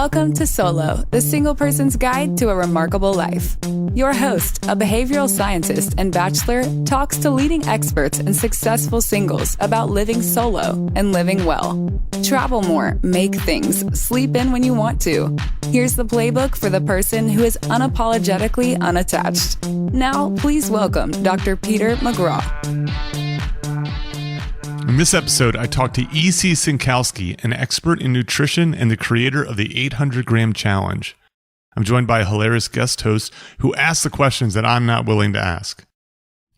Welcome to Solo, the single person's guide to a remarkable life. Your host, a behavioral scientist and bachelor, talks to leading experts and successful singles about living solo and living well. Travel more, make things, sleep in when you want to. Here's the playbook for the person who is unapologetically unattached. Now, please welcome Dr. Peter McGraw. In this episode, I talked to EC Synkowski, an expert in nutrition and the creator of the 800-gram challenge. I'm joined by a hilarious guest host who asks the questions that I'm not willing to ask.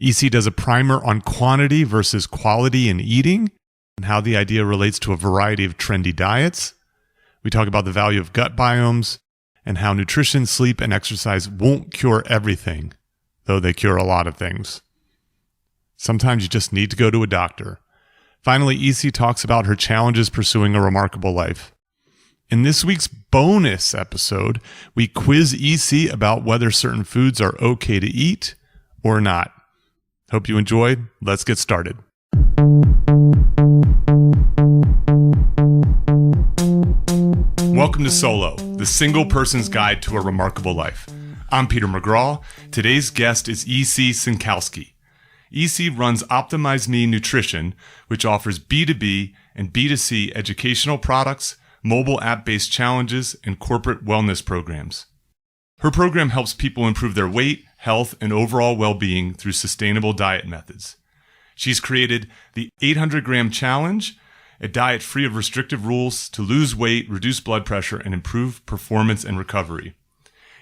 EC does a primer on quantity versus quality in eating and how the idea relates to a variety of trendy diets. We talk about the value of gut biomes and how nutrition, sleep, and exercise won't cure everything, though they cure a lot of things. Sometimes you just need to go to a doctor. Finally, EC talks about her challenges pursuing a remarkable life. In this week's bonus episode, we quiz EC about whether certain foods are okay to eat or not. Hope you enjoyed. Let's get started. Welcome to Solo, the single person's guide to a remarkable life. I'm Peter McGraw. Today's guest is EC Synkowski. EC runs Optimize Me Nutrition, which offers B2B and B2C educational products, mobile app-based challenges, and corporate wellness programs. Her program helps people improve their weight, health, and overall well-being through sustainable diet methods. She's created the 800-gram challenge, a diet free of restrictive rules to lose weight, reduce blood pressure, and improve performance and recovery.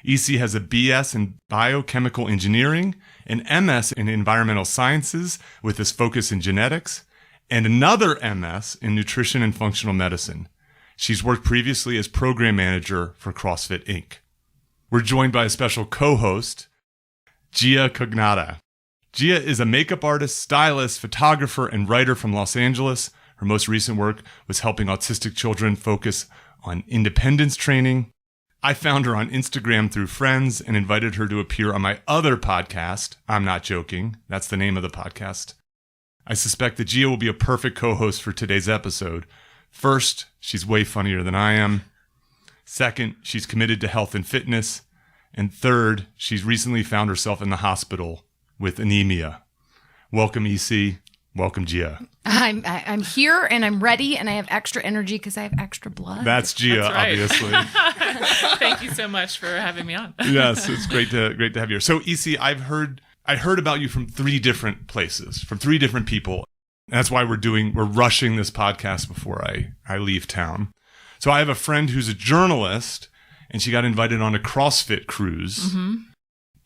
EC has a BS in biochemical engineering, an MS in environmental sciences with this focus in genetics, and another MS in nutrition and functional medicine. She's worked previously as program manager for CrossFit Inc. We're joined by a special co-host, Gia Cognata. Gia is a makeup artist, stylist, photographer, and writer from Los Angeles. Her most recent work was helping autistic children focus on independence training. I found her on Instagram through friends and invited her to appear on my other podcast, I'm Not Joking. That's the name of the podcast. I suspect that Gia will be a perfect co-host for today's episode. First, she's way funnier than I am. Second, she's committed to health and fitness. And third, she's recently found herself in the hospital with anemia. Welcome, EC. Welcome, Gia. I'm here and I'm ready and I have extra energy because I have extra blood. That's Gia, That's right. Obviously. Thank you so much for having me on. Yes, it's great to have you here. So, EC, I heard about you from 3 different places, from 3 different people. And that's why we're rushing this podcast before I leave town. So I have a friend who's a journalist, and she got invited on a CrossFit cruise,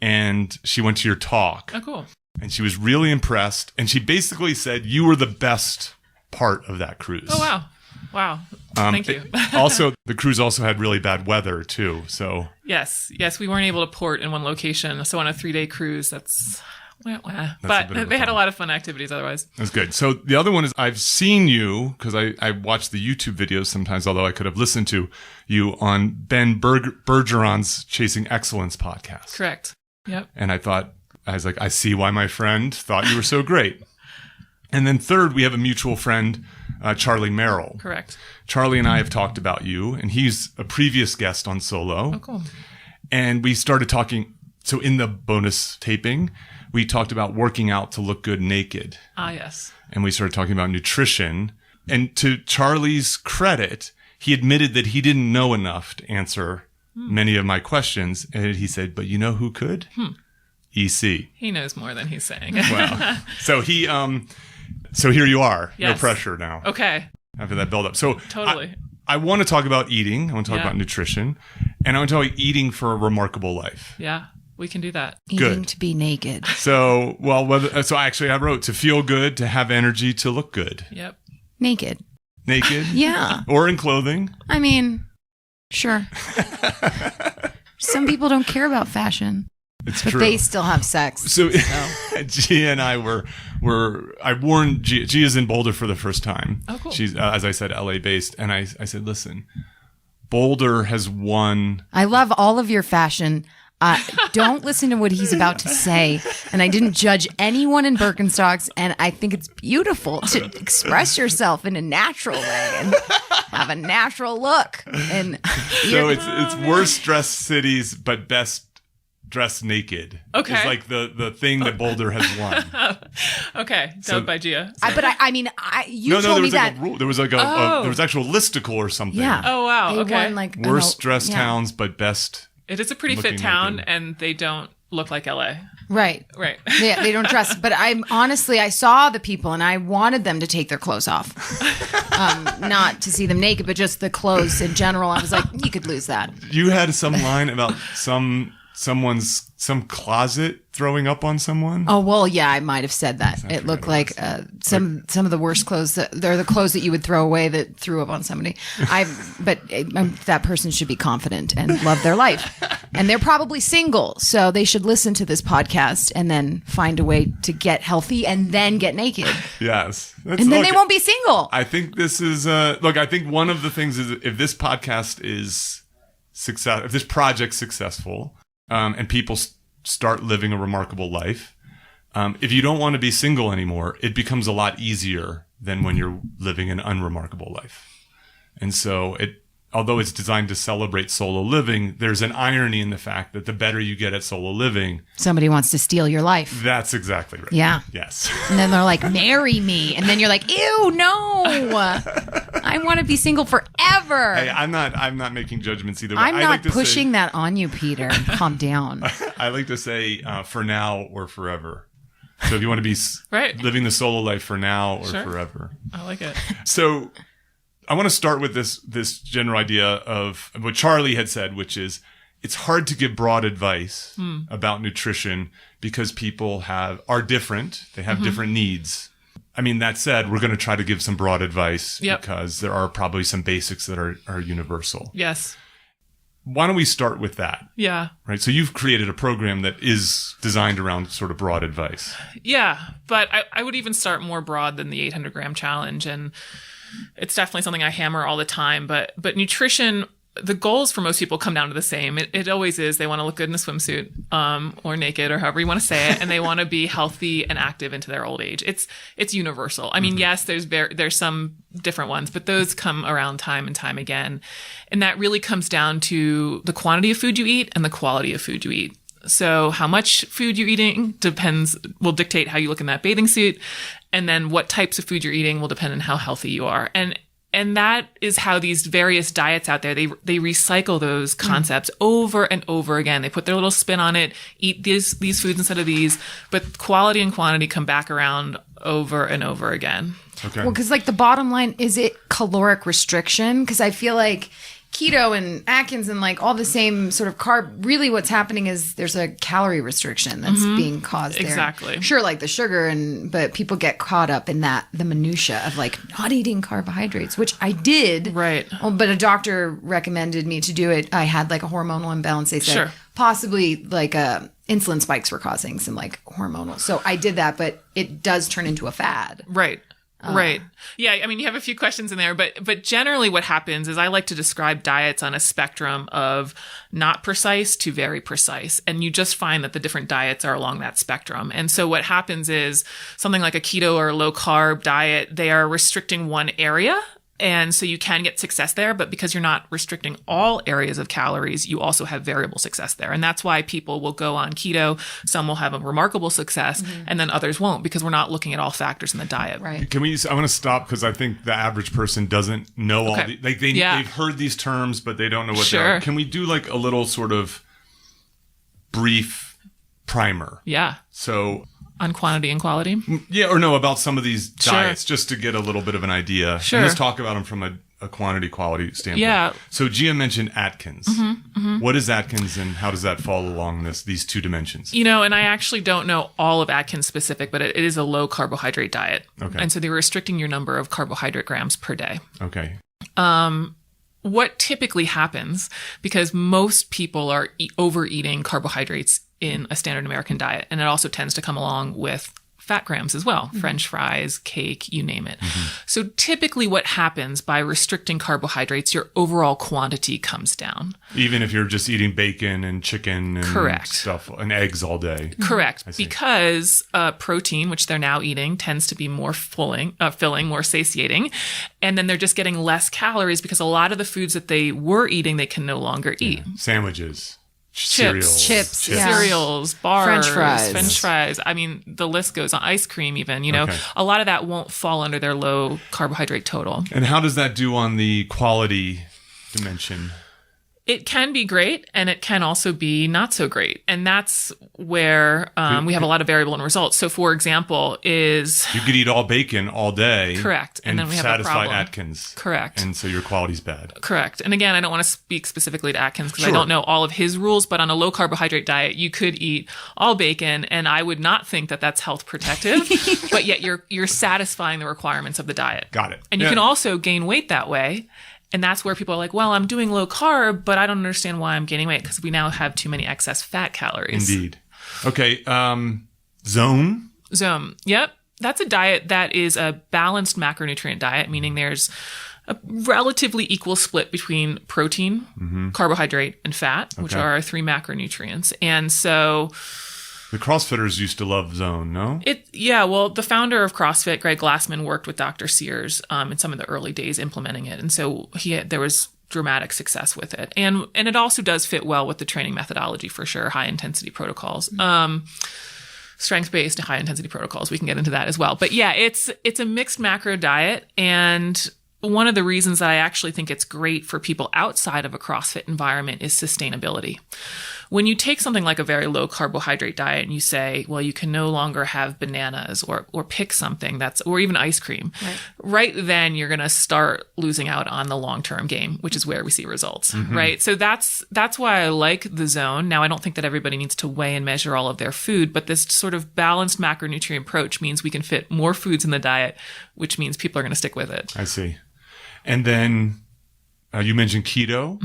and she went to your talk. Oh, cool. And she was really impressed, and she basically said you were the best part of that cruise. Oh, wow. Wow. Thank you. Also, the cruise also had really bad weather, too. So Yes, we weren't able to port in one location. So on a 3-day cruise, that's but they had a lot of fun activities otherwise. That's good. So the other one is I've seen you, because I watch the YouTube videos sometimes, although I could have listened to you on Ben Bergeron's Chasing Excellence podcast. Correct. Yep. And I was like, I see why my friend thought you were so great. And then third, we have a mutual friend, Charlie Merrill. Correct. Charlie and I have talked about you, and he's a previous guest on Solo. Oh, cool. And we started talking. So in the bonus taping, we talked about working out to look good naked. Ah, yes. And we started talking about nutrition. And to Charlie's credit, he admitted that he didn't know enough to answer many of my questions. And he said, but you know who could? EC. He knows more than he's saying. Wow. So so here you are. Yes. No pressure now. Okay. After that build up. So Totally. I want to talk about eating. I want to talk about nutrition. And I want to talk about eating for a remarkable life. Yeah, we can do that. Eating Good. to be naked. So, I wrote to feel good, to have energy, to look good. Yep. Naked. Naked? Yeah. Or in clothing. I mean, sure. Some people don't care about fashion. It's but true. they still have sex. So Gia and I I warned Gia. Gia's in Boulder for the first time. Oh, cool. She's, as I said, LA based. And I said, listen, Boulder has won. I love all of your fashion. Don't listen to what he's about to say. And I didn't judge anyone in Birkenstocks. And I think it's beautiful to express yourself in a natural way and have a natural look. And so it's worst dressed cities, but best dressed naked. Okay. It's like the thing that Boulder has won. Okay. Done by Gia. You told me that. There was like there was actual listicle or something. Yeah. Oh, wow. They Okay. won, like, Worst dressed towns, but best. It is a pretty fit town, and they don't look like LA. Right. Right. Yeah, they don't dress. But I saw the people and I wanted them to take their clothes off. Not to see them naked, but just the clothes in general. I was like, you could lose that. You had some line about some closet throwing up on someone. Oh, well, yeah, I might have said that. It looked like some of the worst clothes. They're the clothes that you would throw away that threw up on somebody. But that person should be confident and love their life. And they're probably single, so they should listen to this podcast and then find a way to get healthy and then get naked. Yes. And then they won't be single. I think this is, I think one of the things is if this podcast is if this project's successful, and people start living a remarkable life, if you don't want to be single anymore, it becomes a lot easier than when you're living an unremarkable life. And so although it's designed to celebrate solo living, there's an irony in the fact that the better you get at solo living, somebody wants to steal your life. That's exactly right. Yeah. Yes. And then they're like, marry me. And then you're like, ew, no. I want to be single forever. Hey, I'm not making judgments either. I'm not pushing that on you, Peter. Calm down. I like to say for now or forever. So if you want to be living the solo life for now or forever. I like it. So I want to start with this general idea of what Charlie had said, which is it's hard to give broad advice about nutrition because people are different. They have different needs. I mean, that said, we're going to try to give some broad advice because there are probably some basics that are universal. Yes. Why don't we start with that? Yeah. Right. So you've created a program that is designed around sort of broad advice. Yeah. But I would even start more broad than the 800-gram challenge. And it's definitely something I hammer all the time. But nutrition, the goals for most people come down to the same. It always is. They want to look good in a swimsuit, or naked, or however you want to say it, and they want to be healthy and active into their old age. It's universal. I mean, yes, there's some different ones, but those come around time and time again, and that really comes down to the quantity of food you eat and the quality of food you eat. So how much food you're eating will dictate how you look in that bathing suit, and then what types of food you're eating will depend on how healthy you are. And that is how these various diets out there, they recycle those concepts over and over again. They put their little spin on it, eat these foods instead of these, but quality and quantity come back around over and over again. Okay. Well, because like the bottom line, is it caloric restriction? Because I feel like keto and Atkins and like all the same sort of carb, really what's happening is there's a calorie restriction that's being caused there. Exactly. Sure, like the sugar, but people get caught up in the minutia of like not eating carbohydrates, which I did. Right. But a doctor recommended me to do it. I had like a hormonal imbalance. They said possibly like insulin spikes were causing some like hormonal. So I did that, but it does turn into a fad. Right. Right. Yeah. I mean, you have a few questions in there, but generally what happens is I like to describe diets on a spectrum of not precise to very precise. And you just find that the different diets are along that spectrum. And so what happens is something like a keto or a low carb diet, they are restricting one area. And so you can get success there, but because you're not restricting all areas of calories, you also have variable success there. And that's why people will go on keto. Some will have a remarkable success and then others won't, because we're not looking at all factors in the diet. Right. I want to stop because I think the average person doesn't know all they've heard these terms, but they don't know what they are. Can we do like a little sort of brief primer? Yeah. So on quantity and quality? Yeah, or no, about some of these diets, just to get a little bit of an idea. Sure. And let's talk about them from a quantity quality standpoint. Yeah. So Gia mentioned Atkins. What is Atkins and how does that fall along these two dimensions? You know, and I actually don't know all of Atkins specific, but it is a low carbohydrate diet. Okay. And so they're restricting your number of carbohydrate grams per day. Okay. What typically happens, because most people are overeating carbohydrates in a standard American diet, and it also tends to come along with fat grams as well. French fries, cake, you name it. So typically what happens by restricting carbohydrates, your overall quantity comes down. Even if you're just eating bacon and chicken and Correct. stuff and eggs all day. Correct. Because protein, which they're now eating, tends to be more filling, more satiating. And then they're just getting less calories because a lot of the foods that they were eating, they can no longer eat. Sandwiches. Chips, cereals, bars, French fries. I mean, the list goes on. Ice cream, even, a lot of that won't fall under their low carbohydrate total. And how does that do on the quality dimension? It can be great, and it can also be not so great. And that's where we have a lot of variable in results. So, for example, you could eat all bacon all day. Correct. And then we have a satisfy problem. Atkins. Correct. And so your quality's bad. Correct. And again, I don't want to speak specifically to Atkins because Sure. I don't know all of his rules, but on a low carbohydrate diet, you could eat all bacon, and I would not think that that's health protective, but yet you're satisfying the requirements of the diet. Got it. And you can also gain weight that way. And that's where people are like, well, I'm doing low carb, but I don't understand why I'm gaining weight because we now have too many excess fat calories. Indeed. Okay. Zone. Yep. That's a diet that is a balanced macronutrient diet, meaning there's a relatively equal split between protein, carbohydrate, and fat, which are our 3 macronutrients. And so The CrossFitters used to love Zone, no? Well, the founder of CrossFit, Greg Glassman, worked with Dr. Sears in some of the early days implementing it. And so there was dramatic success with it. And it also does fit well with the training methodology for sure, high intensity protocols. Strength-based high intensity protocols. We can get into that as well. But yeah, it's a mixed macro diet. And one of the reasons that I actually think it's great for people outside of a CrossFit environment is sustainability. When you take something like a very low carbohydrate diet and you say, well, you can no longer have bananas or pick something or even ice cream, right then you're going to start losing out on the long-term game, which is where we see results, right? So that's why I like the Zone. Now, I don't think that everybody needs to weigh and measure all of their food, but this sort of balanced macronutrient approach means we can fit more foods in the diet, which means people are going to stick with it. I see. And then you mentioned keto.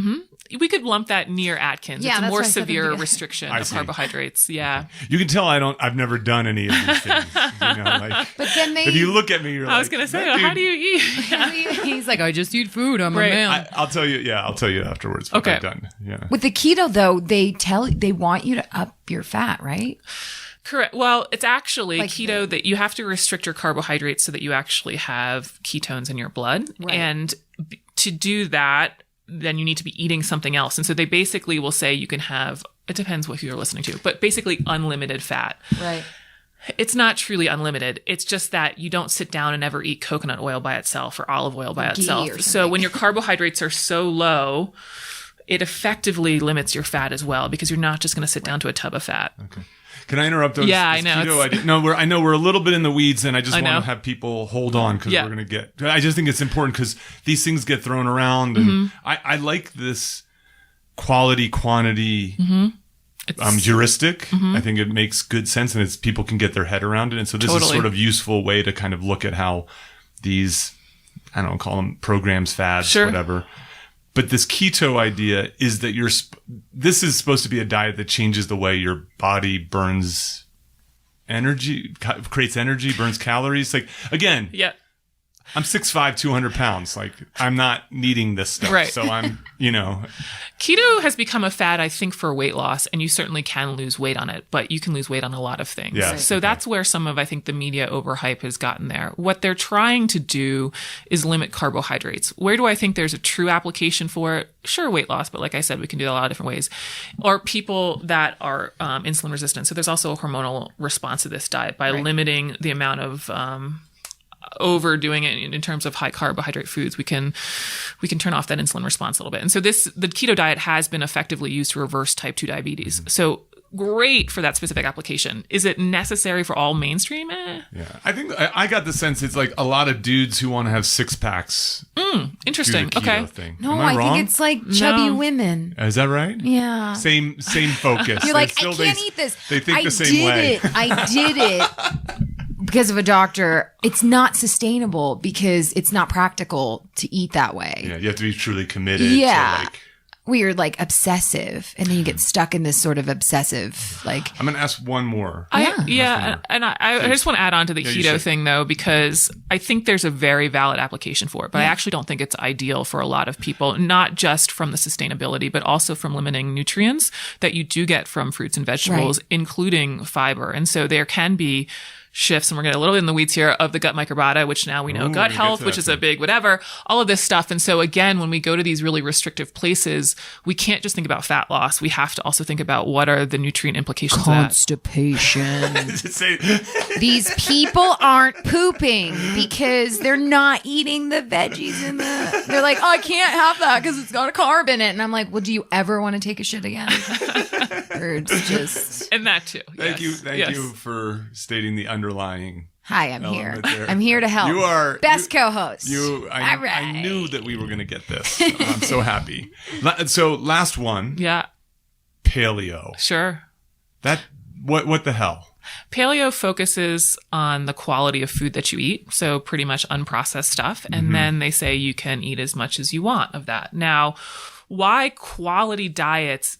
We could lump that near Atkins. Yeah, it's a that's more what I said severe in the- restriction I of see. carbohydrates. Yeah. You can tell I've never done any of these things. But then if you look at me, you're like, I was going to say, "That how dude-" do you eat? He's like, I just eat food. I'm Right. a man. I'll tell you. Yeah, I'll tell you afterwards what Okay. I've done. Yeah. With the keto, though, they want you to up your fat, right? Correct. Well, it's actually Like keto that you have to restrict your carbohydrates so that you actually have ketones in your blood. Right. And to do that, then you need to be eating something else. And so they basically will say you can have, it depends what you're listening to, but basically unlimited fat. Right. It's not truly unlimited. It's just that you don't sit down and ever eat coconut oil by itself or olive oil by Ghee itself. or So something. when your carbohydrates are so low, it effectively limits your fat as well because you're not just going to sit down to a tub of fat. Okay. Can I interrupt? Yeah, I know. I know we're a little bit in the weeds, and I just I want know. to have people hold on because Yeah. we're going to get. I just think it's important because these things get thrown around, and I like this quality quantity heuristic. I think it makes good sense, and people can get their head around it. And so this is sort of useful way to kind of look at how these, I don't know, call them programs, fads, Sure. whatever. But this keto idea is that this is supposed to be a diet that changes the way your body burns energy, creates energy, burns calories. Like, again, Yeah. I'm 6'5", 200 pounds. Like, I'm not needing this stuff. Right. So I'm, Keto has become a fad, I think, for weight loss, and you certainly can lose weight on it, but you can lose weight on a lot of things. Yeah. So that's where some of, I think, the media overhype has gotten there. What they're trying to do is limit carbohydrates. Where do I think there's a true application for it? Sure, weight loss, but like I said, we can do it a lot of different ways. Or people that are insulin resistant. So there's also a hormonal response to this diet by limiting the amount of overdoing it in terms of high carbohydrate foods. We can turn off that insulin response a little bit. And so the keto diet has been effectively used to reverse type 2 diabetes. So great for that specific application. Is it necessary for all mainstream? Yeah. I think I got the sense it's like a lot of dudes who want to have six packs. Interesting. Do the keto Okay. thing. No, Am I wrong? think it's like chubby No. women. Is that right? Yeah. Same focus. You're like, I can't eat this. They think I the same way. I did it because of a doctor. It's not sustainable because it's not practical to eat that way. Yeah, you have to be truly committed. Yeah. To like, weird, like obsessive, and then you get stuck in this sort of obsessive, like. I'm going to ask one more. I just want to add on to the keto thing though, because I think there's a very valid application for it, but I actually don't think it's ideal for a lot of people, not just from the sustainability, but also from limiting nutrients that you do get from fruits and vegetables, including fiber. And so there can be shifts, and we're getting a little bit in the weeds here, of the gut microbiota, which now we know gut health, which is a big whatever, all of this stuff. And so again, when we go to these really restrictive places, we can't just think about fat loss. We have to also think about what are the nutrient implications Constipation. of that. These people aren't pooping because they're not eating the veggies in the... They're like, oh, I can't have that because it's got a carb in it. And I'm like, well, do you ever want to take a shit again? Or it's just... And that too. Thank you for stating the underlying. Hi, I'm here. I'm here to help. You are best co-host. I knew that we were going to get this. I'm so happy. So last one. Yeah. Paleo. Sure. That what the hell? Paleo focuses on the quality of food that you eat, so pretty much unprocessed stuff. And then they say you can eat as much as you want of that. Now, why quality diets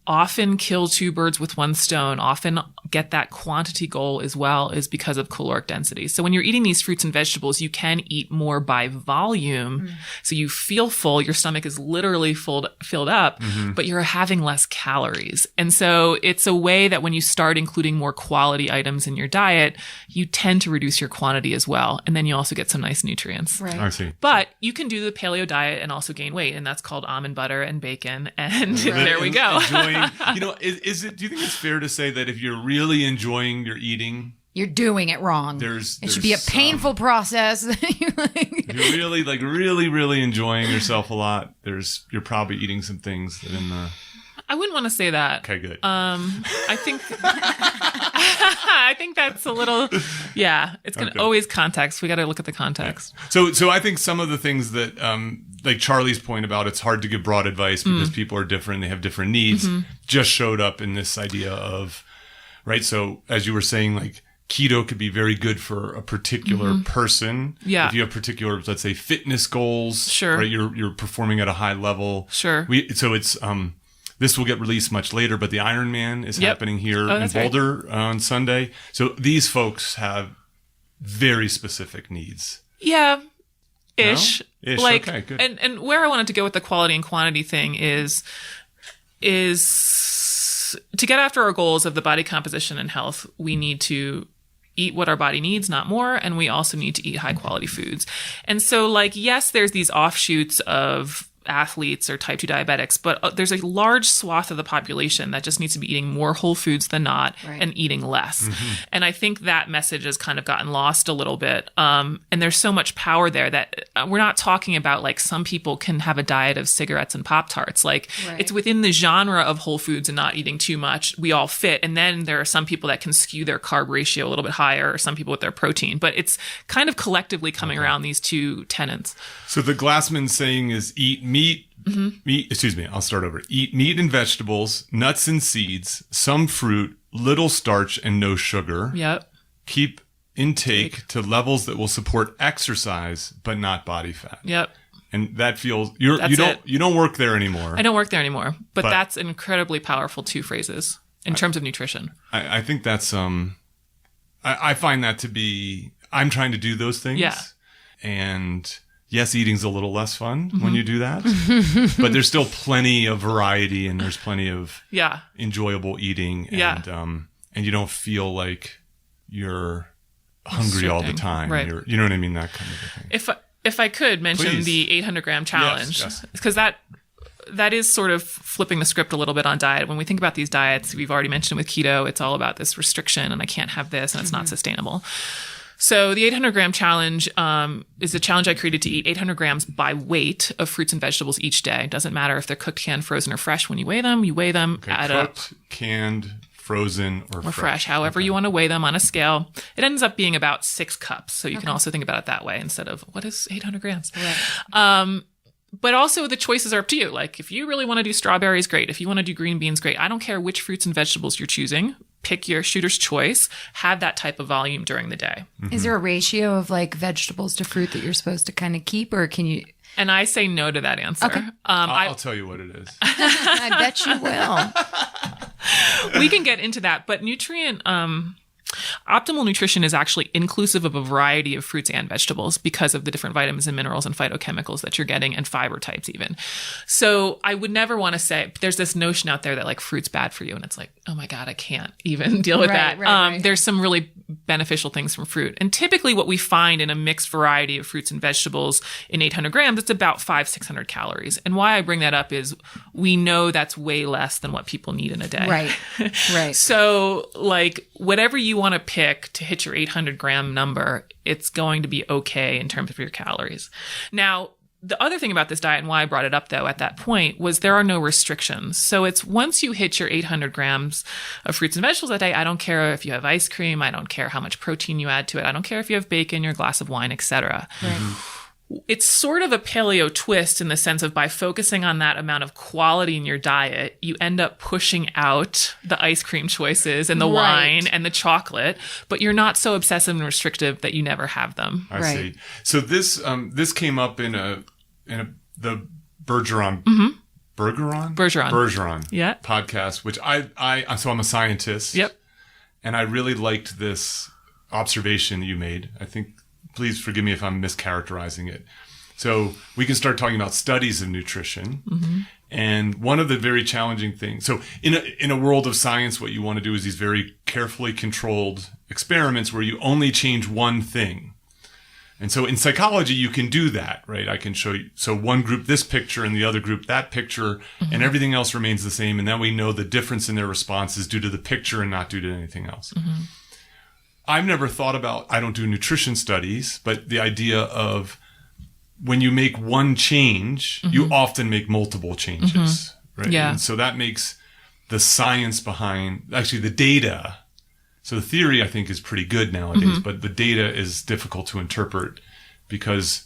often kill two birds with one stone, often get that quantity goal as well, is because of caloric density. So when you're eating these fruits and vegetables, you can eat more by volume. So you feel full, your stomach is literally filled up, but you're having less calories. And so it's a way that when you start including more quality items in your diet, you tend to reduce your quantity as well. And then you also get some nice nutrients. Right. I see. But you can do the paleo diet and also gain weight, and that's called almond butter and bacon. And there we go. You know, is it? Do you think it's fair to say that if you're really enjoying your eating, you're doing it wrong? It should be a painful process. You're really enjoying yourself a lot. You're probably eating some things that in the. I wouldn't want to say that. Okay, good. I think I think that's a little. Yeah, it's gonna always context. We got to look at the context. Yeah. So I think some of the things that like Charlie's point about it's hard to give broad advice because people are different, they have different needs, just showed up in this idea of, right? So as you were saying, like keto could be very good for a particular person. Yeah. If you have particular, let's say, fitness goals, sure. Right? You're performing at a high level. Sure. So it's, this will get released much later, but the Ironman is happening here in Boulder on Sunday. So these folks have very specific needs. Yeah. Ish. No? Ish. Like, okay, good. And where I wanted to go with the quality and quantity thing is to get after our goals of the body composition and health, we need to eat what our body needs, not more. And we also need to eat high quality foods. And so like, yes, there's these offshoots of athletes or type 2 diabetics, but there's a large swath of the population that just needs to be eating more whole foods than not and eating less. And I think that message has kind of gotten lost a little bit. And there's so much power there that we're not talking about like some people can have a diet of cigarettes and Pop-Tarts. Like it's within the genre of whole foods and not eating too much. We all fit. And then there are some people that can skew their carb ratio a little bit higher, or some people with their protein, but it's kind of collectively coming around these two tenets. So the Glassman saying is eat I'll start over. Eat meat and vegetables, nuts and seeds, some fruit, little starch, and no sugar. Yep. Keep intake to levels that will support exercise, but not body fat. Yep. And that feels you don't work there anymore. I don't work there anymore, but that's incredibly powerful two phrases in terms of nutrition. I think that's I find that to be I'm trying to do those things. Yeah. And yes, eating's a little less fun when you do that, but there's still plenty of variety and there's plenty of enjoyable eating, and you don't feel like you're hungry all the time. Right. You know what I mean? That kind of thing. If I could mention the 800-gram challenge, because that is sort of flipping the script a little bit on diet. When we think about these diets, we've already mentioned with keto, it's all about this restriction and I can't have this and it's not sustainable. So the 800-gram challenge is a challenge I created to eat 800 grams by weight of fruits and vegetables each day. It doesn't matter if they're cooked, canned, frozen, or fresh. When you weigh them, cooked, canned, frozen, or fresh. However you want to weigh them on a scale. It ends up being about 6 cups. So you can also think about it that way instead of what is 800 grams? Right. But also the choices are up to you. Like if you really want to do strawberries, great. If you want to do green beans, great. I don't care which fruits and vegetables you're choosing. Pick your shooter's choice. Have that type of volume during the day. Is there a ratio of like vegetables to fruit that you're supposed to kind of keep, or can you? And I say no to that answer. Okay. I'll tell you what it is. I bet you will. We can get into that, but optimal nutrition is actually inclusive of a variety of fruits and vegetables because of the different vitamins and minerals and phytochemicals that you're getting and fiber types even. So I would never want to say, there's this notion out there that like fruit's bad for you. And it's like, oh my God, I can't even deal with that. Right. There's some really beneficial things from fruit. And typically what we find in a mixed variety of fruits and vegetables in 800 grams, it's about 500-600 calories. And why I bring that up is we know that's way less than what people need in a day. Right. So like whatever you want to pick to hit your 800 gram number, it's going to be okay in terms of your calories. Now, the other thing about this diet and why I brought it up though at that point was there are no restrictions. So it's once you hit your 800 grams of fruits and vegetables that day, I don't care if you have ice cream. I don't care how much protein you add to it. I don't care if you have bacon, your glass of wine, etc. Right. It's sort of a paleo twist in the sense of by focusing on that amount of quality in your diet, you end up pushing out the ice cream choices and the wine and the chocolate, but you're not so obsessive and restrictive that you never have them. I see. So this came up in the Bergeron podcast, which so I'm a scientist. Yep. And I really liked this observation you made. I think, please forgive me if I'm mischaracterizing it. So we can start talking about studies of nutrition. Mm-hmm. And one of the very challenging things, so in a world of science, what you want to do is these very carefully controlled experiments where you only change one thing. And so in psychology, you can do that, right? I can show you. So one group, this picture, and the other group, that picture, mm-hmm. and everything else remains the same. And then we know the difference in their response is due to the picture and not due to anything else. Mm-hmm. I've never thought about, I don't do nutrition studies, but the idea of when you make one change, mm-hmm. you often make multiple changes, mm-hmm. right? Yeah. And so that makes the science behind, actually the data. So the theory, I think, is pretty good nowadays, mm-hmm. but the data is difficult to interpret because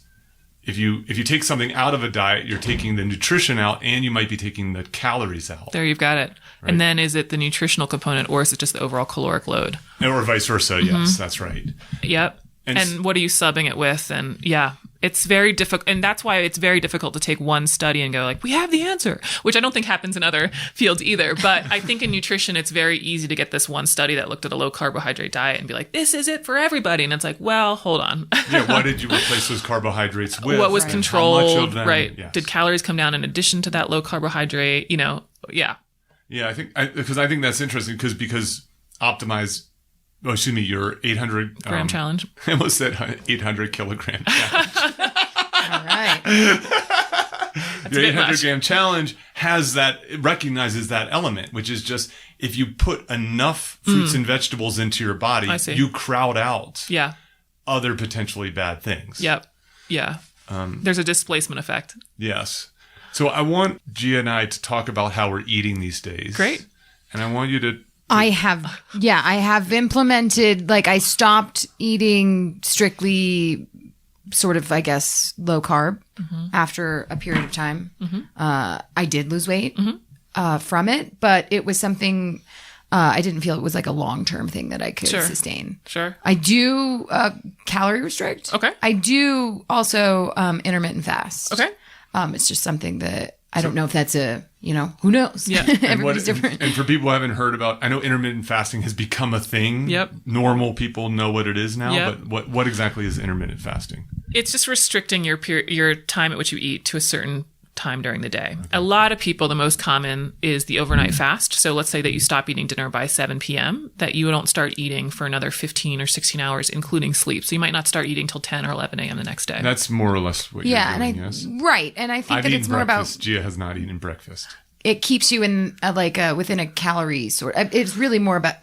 if you take something out of a diet, you're taking the nutrition out and you might be taking the calories out. There, you've got it. Right. And then is it the nutritional component or is it just the overall caloric load? Or vice versa. Mm-hmm. Yes, that's right. Yep. And what are you subbing it with? And yeah, it's very difficult. And that's why it's very difficult to take one study and go like, we have the answer, which I don't think happens in other fields either. But I think in nutrition, it's very easy to get this one study that looked at a low carbohydrate diet and be like, this is it for everybody. And it's like, well, hold on. Yeah. What did you replace those carbohydrates with? What was controlled? How much of them? Right. Yes. Did calories come down in addition to that low carbohydrate? Yeah. Yeah. I think that's interesting because your 800 gram challenge. I almost said 800 kilogram challenge. All right. Your 800 gram challenge recognizes that element, which is just if you put enough fruits and vegetables into your body, you crowd out other potentially bad things. Yep. Yeah. There's a displacement effect. Yes. So I want Gia and I to talk about how we're eating these days. Great. And I want you to... I have implemented, I stopped eating strictly sort of, I guess, low carb after a period of time. Mm-hmm. I did lose weight from it, but it was something I didn't feel it was like a long-term thing that I could sustain. Sure. I do calorie restrict. Okay. I do also intermittent fast. Okay. It's just something that I don't know if that's who knows? Yeah. Everybody's different. And for people who haven't heard about, I know intermittent fasting has become a thing. Yep. Normal people know what it is now, yep. but what exactly is intermittent fasting? It's just restricting your time at which you eat to a certain time during the day. Okay. A lot of people, the most common is the overnight fast. So let's say that you stop eating dinner by 7 p.m., that you don't start eating for another 15 or 16 hours, including sleep. So you might not start eating till 10 or 11 a.m. the next day. That's more or less what you're doing, yes? Right. And I think that it's more about... Gia has not eaten breakfast. It keeps you in within a calorie sort. It's really more about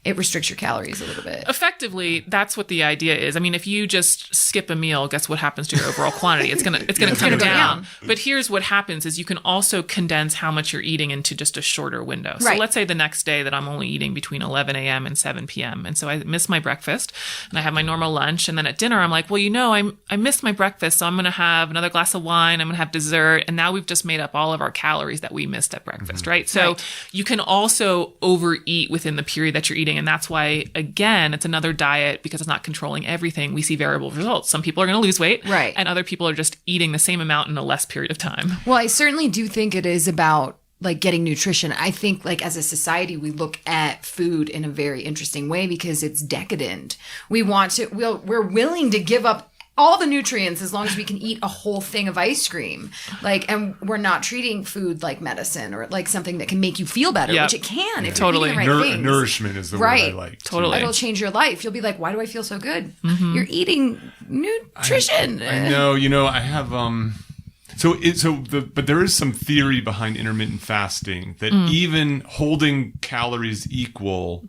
it restricts your calories a little bit. Effectively, that's what the idea is. I mean, if you just skip a meal, guess what happens to your overall quantity? It's gonna come down. But here's what happens is you can also condense how much you're eating into just a shorter window. So let's say the next day that I'm only eating between 11 a.m. and 7 p.m. And so I miss my breakfast and I have my normal lunch. And then at dinner, I'm like, well, I missed my breakfast. So I'm going to have another glass of wine. I'm going to have dessert. And now we've just made up all of our calories that we missed at breakfast, right? So you can also overeat within the period that you're eating eating. And that's why, again, it's another diet because it's not controlling everything. We see variable results. Some people are going to lose weight. Right. And other people are just eating the same amount in a less period of time. Well, I certainly do think it is about like getting nutrition. I think like as a society, we look at food in a very interesting way because it's decadent. We're willing to give up all the nutrients as long as we can eat a whole thing of ice cream. Like, and we're not treating food like medicine or like something that can make you feel better, which it can. If totally. You're eating the right things. Nourishment is the word I like. Totally. It'll change your life. You'll be like, why do I feel so good? You're eating nutrition. I know, I have, but there is some theory behind intermittent fasting that even holding calories equal,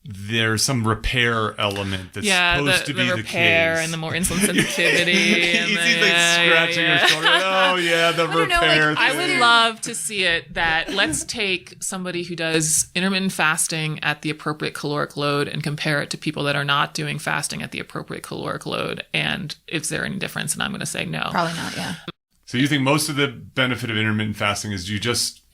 there's some repair element that's supposed to be the repair case. And the more insulin sensitivity. And He's like scratching her shoulder. Oh yeah, the repair. I would love to see it that let's take somebody who does intermittent fasting at the appropriate caloric load and compare it to people that are not doing fasting at the appropriate caloric load. And is there any difference? And I'm going to say no. Probably not, yeah. So you think most of the benefit of intermittent fasting is you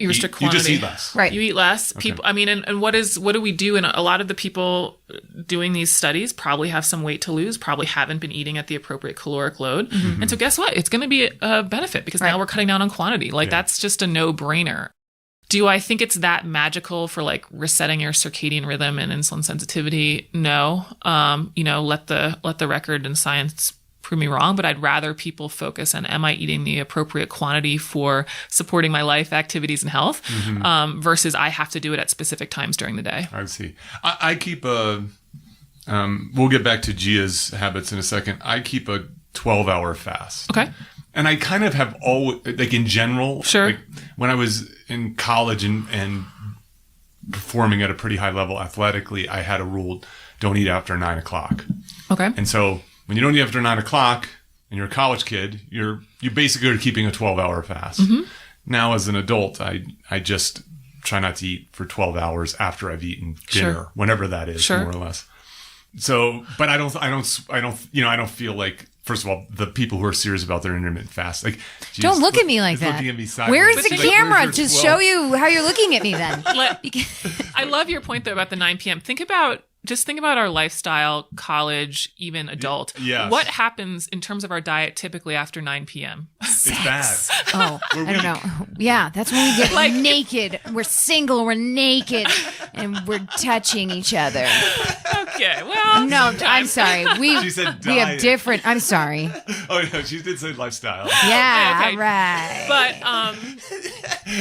restrict quantity. You just eat less. Right. You eat less. Okay. People, I mean, and what do we do? And a lot of the people doing these studies probably have some weight to lose, probably haven't been eating at the appropriate caloric load. And so guess what? It's going to be a benefit because now we're cutting down on quantity. Like that's just a no-brainer. Do I think it's that magical for like resetting your circadian rhythm and insulin sensitivity? No. Let the record and science prove me wrong, but I'd rather people focus on, am I eating the appropriate quantity for supporting my life activities and health versus I have to do it at specific times during the day. I see. I keep we'll get back to Gia's habits in a second. I keep a 12-hour fast. Okay. And I kind of have like in general, like when I was in college and performing at a pretty high level athletically, I had a rule, don't eat after 9 o'clock. Okay. And so when you don't eat after 9 o'clock and you're a college kid, you basically are keeping a 12-hour fast. Now as an adult, I just try not to eat for 12 hours after I've eaten dinner, whenever that is, more or less. So, but I don't feel like, first of all, the people who are serious about their intermittent fast, like, geez, don't look at me like that. Looking at me sideways. Where's the camera to 12? show you how you're looking at me then? I love your point though about the 9 p.m. Think about our lifestyle, college, even adult. Yes. What happens in terms of our diet typically after 9 p.m.? It's bad. Oh, I don't know. Yeah, that's when we get naked. We're single, we're naked, and we're touching each other. Okay, well. No, I'm sorry. She said we have diet. different. I'm sorry. Oh, no, she did say lifestyle. Yeah, Okay. right. But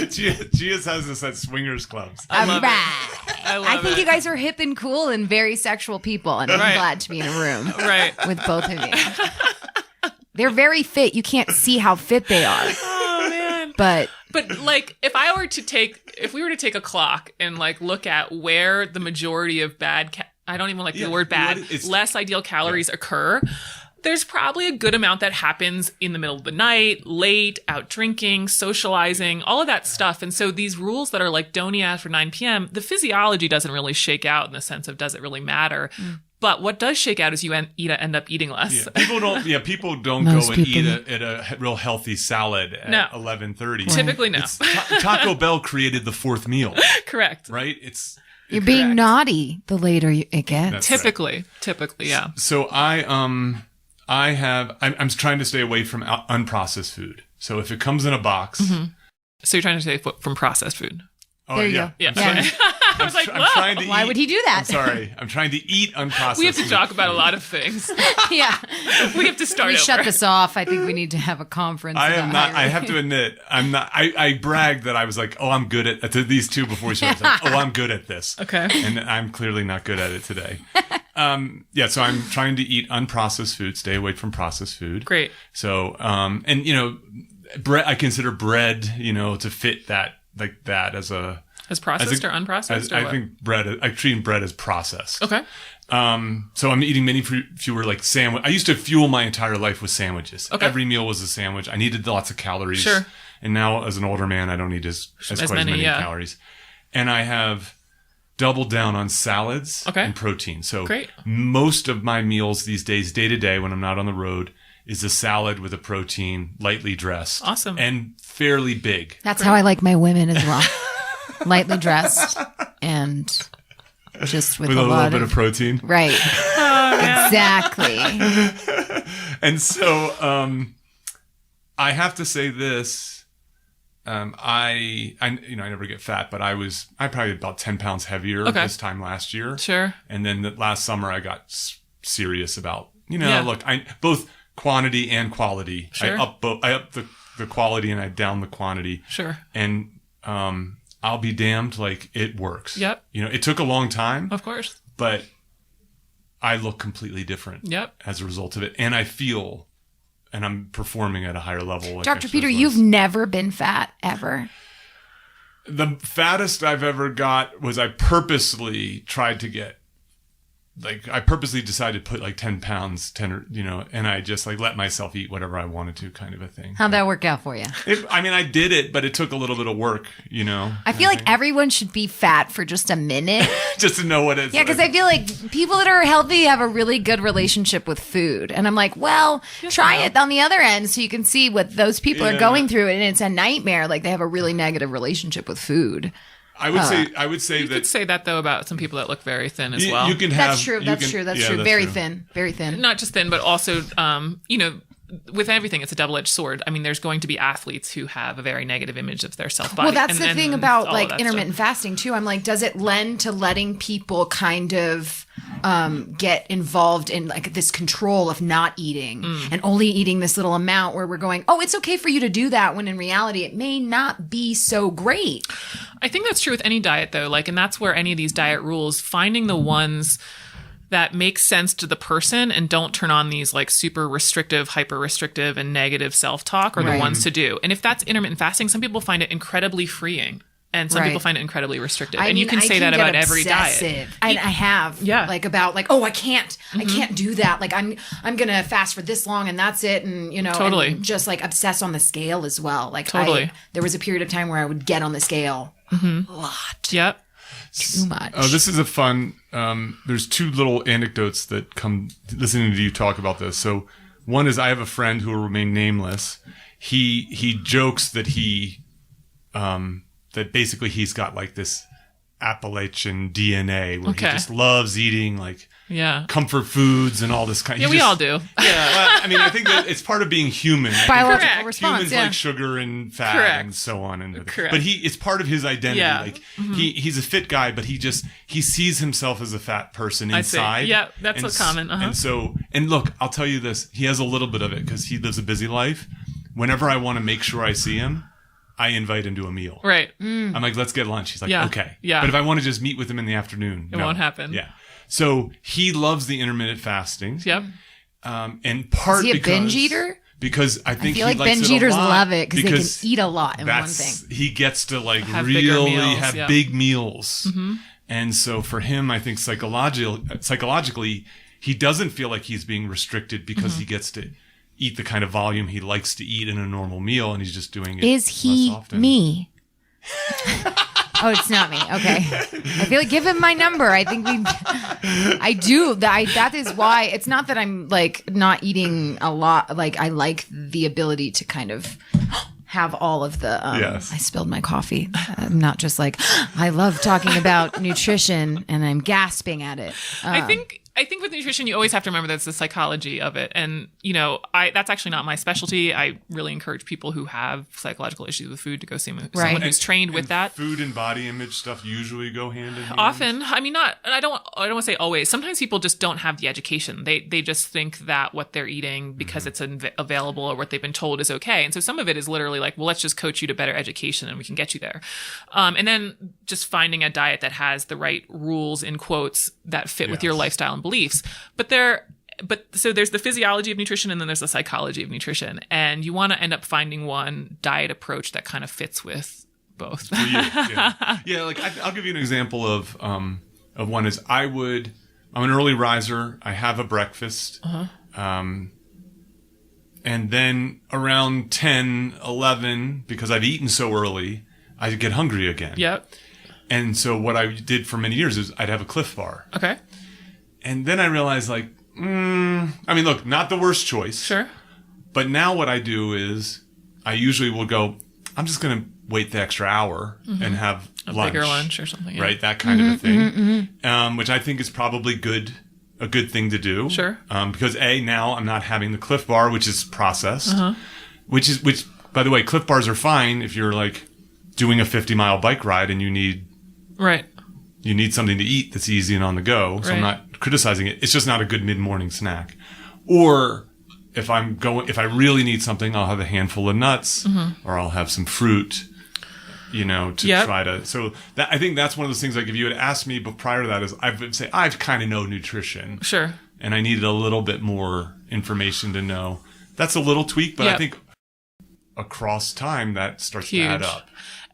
Gia has this at swingers clubs. I love I think you guys are hip and cool and very sexual people, and I'm glad to be in a room right. with both of you. They're very fit. You can't see how fit they are. Oh man. But like if we were to take a clock and like look at where the majority of I don't even like the word bad, less ideal calories occur, there's probably a good amount that happens in the middle of the night, late, out drinking, socializing, all of that stuff. And so these rules that are like don't eat after 9 p.m., the physiology doesn't really shake out in the sense of does it really matter? But what does shake out is you end up eating less. Yeah, people don't go and eat a real healthy salad at 11:30. Typically no. Taco Bell created the fourth meal. Correct. Right? you're being naughty the later it gets. Typically, yeah. So I'm trying to stay away from unprocessed food. So if it comes in a box. So you're trying to stay from processed food. Oh, there you go. Yeah. I was like, I'm trying to why would he do that? I'm sorry. I'm trying to eat unprocessed we have to food. talk about a lot of things. Yeah. We have to start We over. shut this off. I think we need to have a conference. I am not. I have to admit, I'm not. I bragged that I was like, oh, I'm good at these two before we started. Like, oh, I'm good at this. Okay. And I'm clearly not good at it today. Yeah. So I'm trying to eat unprocessed food. Stay away from processed food. Great. So, and bread. I consider bread, to fit that like that as a. As processed or unprocessed? I think I treat bread as processed. Okay. So I'm eating many fewer like sandwich. I used to fuel my entire life with sandwiches. Okay. Every meal was a sandwich. I needed lots of calories. Sure. And now as an older man, I don't need as many calories. And I have doubled down on salads and protein. So Great. Most of my meals these days, day to day, when I'm not on the road, is a salad with a protein, lightly dressed. Awesome. And fairly big. That's how I like my women as well. Lightly dressed and just with with a little lot bit of protein. Right. Exactly. And so I have to say this. I never get fat, but I probably about 10 pounds heavier this time last year. Sure. And then last summer I got serious about, look, both quantity and quality. Sure. I up the quality and I down the quantity. Sure. And I'll be damned, like it works. Yep. It took a long time. Of course. But I look completely different. Yep. As a result of it. And I feel, and I'm performing at a higher level. Like Dr. Peter, you've never been fat, ever. The fattest I've ever got was I purposely tried to get, I purposely decided to put like 10 pounds, and I just let myself eat whatever I wanted to, kind of a thing. How'd that work out for you? I did it, but it took a little bit of work, I feel like everyone should be fat for just a minute. Just to know what it's Yeah, because I feel like people that are healthy have a really good relationship with food. And I'm like, well, try it on the other end so you can see what those people are going through. And it's a nightmare. Like they have a really negative relationship with food. I would say you that. could say that though about some people that look very thin as well. You can have. That's true. That's true. Very thin. Very thin. Not just thin, but also, with everything, it's a double-edged sword. There's going to be athletes who have a very negative image of their self-body. Well, that's the thing about intermittent stuff. fasting too. I'm like, does it lend to letting people kind of get involved in like this control of not eating and only eating this little amount where we're going, oh, it's okay for you to do that, when in reality it may not be so great. I think that's true with any diet though. And that's where any of these diet rules, finding the ones that make sense to the person and don't turn on these super restrictive, hyper restrictive and negative self-talk are the ones to do. And if that's intermittent fasting, some people find it incredibly freeing. And some people find it incredibly restrictive. And you can say that about every diet. I have. Yeah. I can't do that. I'm going to fast for this long and that's it. And, Totally. And just obsess on the scale as well. Totally. There was a period of time where I would get on the scale a lot. Yep. Too much. Oh, this is a fun, there's two little anecdotes that come listening to you talk about this. So one is I have a friend who will remain nameless. He jokes that that basically he's got this Appalachian DNA where he just loves eating comfort foods and all this kind. Yeah, we all do. Yeah, I think that it's part of being human. Biological response. Humans like sugar and fat and so on, Correct. But it's part of his identity. Yeah. He's a fit guy, but he sees himself as a fat person inside. Yeah, that's what's common. And look, I'll tell you this: he has a little bit of it because he lives a busy life. Whenever I want to make sure I see him, I invite him to a meal. Right. I'm like, let's get lunch. He's like, okay. Yeah. But if I want to just meet with him in the afternoon, it won't happen. Yeah. So he loves the intermittent fasting. Yep. And part Is he a because, binge eater? Because I think I feel like binge eaters love it because they can eat a lot in one thing. He gets to have really meals, have big meals. And so for him, I think psychologically, he doesn't feel like he's being restricted because he gets to eat the kind of volume he likes to eat in a normal meal, and he's just doing it Is he less often. me? Oh, it's not me. Okay. I feel like give him my number. I think I do. That is why. It's not that I'm not eating a lot. I like the ability to kind of have all of the, Yes. I spilled my coffee. I'm not just I love talking about nutrition and I'm gasping at it. I think with nutrition, you always have to remember that's the psychology of it. And, that's actually not my specialty. I really encourage people who have psychological issues with food to go see someone who's trained with that. Food and body image stuff usually go hand in hand. Often. I don't want to say always. Sometimes people just don't have the education. They just think that what they're eating because it's available or what they've been told is okay. And so some of it is literally well, let's just coach you to better education and we can get you there. And then just finding a diet that has the right rules in quotes that fit with your lifestyle and beliefs. So there's the physiology of nutrition and then there's the psychology of nutrition. And you want to end up finding one diet approach that kind of fits with both. I'll give you an example of one is I'm an early riser. I have a breakfast. And then around 10, 11, because I've eaten so early, I get hungry again. Yep. And so what I did for many years is I'd have a Cliff Bar. Okay. And then I realized look, not the worst choice. Sure. But now what I do is I usually will go, I'm just going to wait the extra hour and have a lunch. bigger lunch or something. Yeah. Right? That kind of a thing. Which I think is probably a good thing to do. Sure. Because now I'm not having the Cliff Bar, which is processed, which by the way, Cliff Bars are fine if you're like doing a 50-mile bike ride and you need something to eat that's easy and on the go. So I'm not criticizing it. It's just not a good mid-morning snack. Or if I really need something, I'll have a handful of nuts or I'll have some fruit, to try to. So I think that's one of those things like if you had asked me, but prior to that I would say I kind of know nutrition. Sure. And I needed a little bit more information to know. That's a little tweak, but I think across time that starts to add up.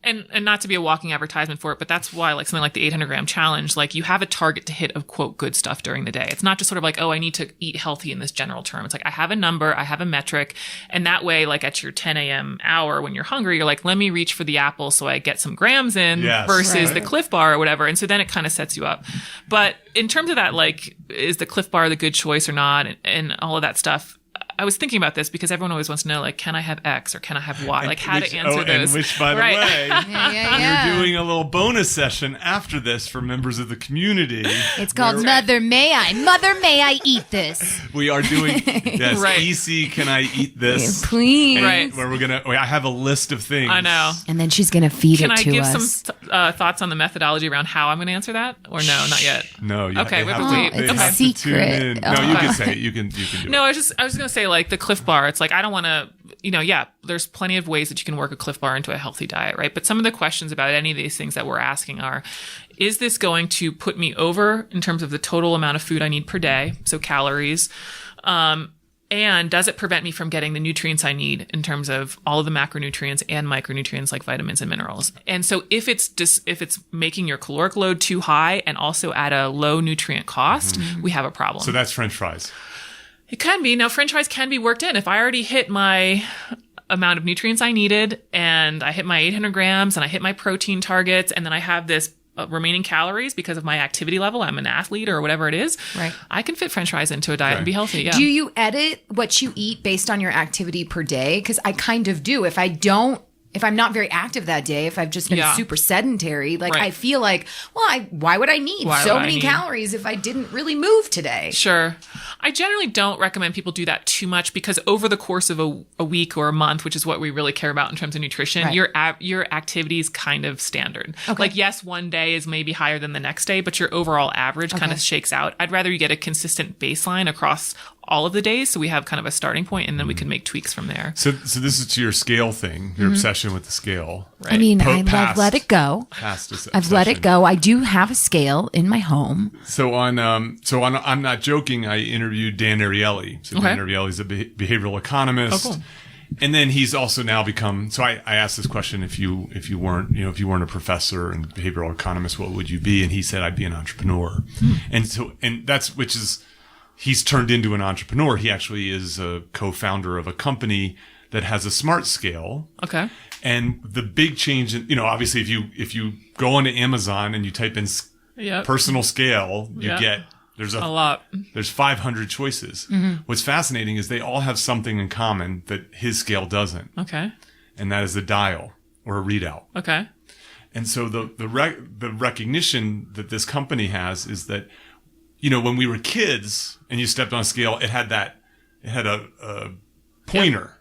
And not to be a walking advertisement for it, but that's why like something like the 800-gram challenge, like you have a target to hit of quote good stuff during the day. It's not just sort of like, oh, I need to eat healthy in this general term. It's like I have a number, I have a metric, and that way, like at your 10 a.m. hour when you're hungry, you're like, let me reach for the apple so I get some grams in versus the Cliff Bar or whatever. And so then it kind of sets you up. But in terms of that, like, is the Cliff Bar the good choice or not, and all of that stuff. I was thinking about this because everyone always wants to know, like, can I have X or can I have Y? Like, how to answer those. And which, by the way, you're doing a little bonus session after this for members of the community. It's called Mother, May I Eat This? We are doing, EC, can I eat this? Please. And where I have a list of things. I know. And then she's going to feed it to us. Can I give some thoughts on the methodology around how I'm going to answer that? Or no, not yet? No. Okay, we have to wait. It's a secret. No, you can say it. You can do it. No, I was going to say, like, the Cliff Bar, it's like, I don't want to, there's plenty of ways that you can work a Cliff Bar into a healthy diet, right? But some of the questions about any of these things that we're asking are, is this going to put me over in terms of the total amount of food I need per day? So calories. And does it prevent me from getting the nutrients I need in terms of all of the macronutrients and micronutrients like vitamins and minerals? And so if it's making your caloric load too high and also at a low nutrient cost, we have a problem. So that's French fries. It can be. Now, French fries can be worked in. If I already hit my amount of nutrients I needed and I hit my 800 grams and I hit my protein targets and then I have this remaining calories because of my activity level, I'm an athlete or whatever it is, right? I can fit French fries into a diet and be healthy. Yeah. Do you edit what you eat based on your activity per day? Because I kind of do. If I'm not very active that day, if I've just been super sedentary, like I feel like, well, why would I need so many calories if I didn't really move today? Sure. I generally don't recommend people do that too much because over the course of a week or a month, which is what we really care about in terms of nutrition, your activity is kind of standard. Okay. Like, yes, one day is maybe higher than the next day, but your overall average kind of shakes out. I'd rather you get a consistent baseline across all of the days, so we have kind of a starting point, and then we can make tweaks from there. So this is to your scale thing, your obsession with the scale. Right. I mean, I've let it go. I've let it go. I do have a scale in my home. So on I'm Not Joking, I interviewed Dan Ariely. So Dan Ariely's a behavioral economist. Oh, cool. And then he's also now become. So I asked this question: if you weren't a professor and behavioral economist, what would you be? And he said, I'd be an entrepreneur. And that's which is. He's turned into an entrepreneur. He actually is a co-founder of a company that has a smart scale. Okay. And the big change, obviously, if you go onto Amazon and you type in personal scale, you get there's a lot. There's 500 choices. Mm-hmm. What's fascinating is they all have something in common that his scale doesn't. Okay. And that is a dial or a readout. Okay. And so the recognition that this company has is that. When we were kids and you stepped on a scale, it had a pointer.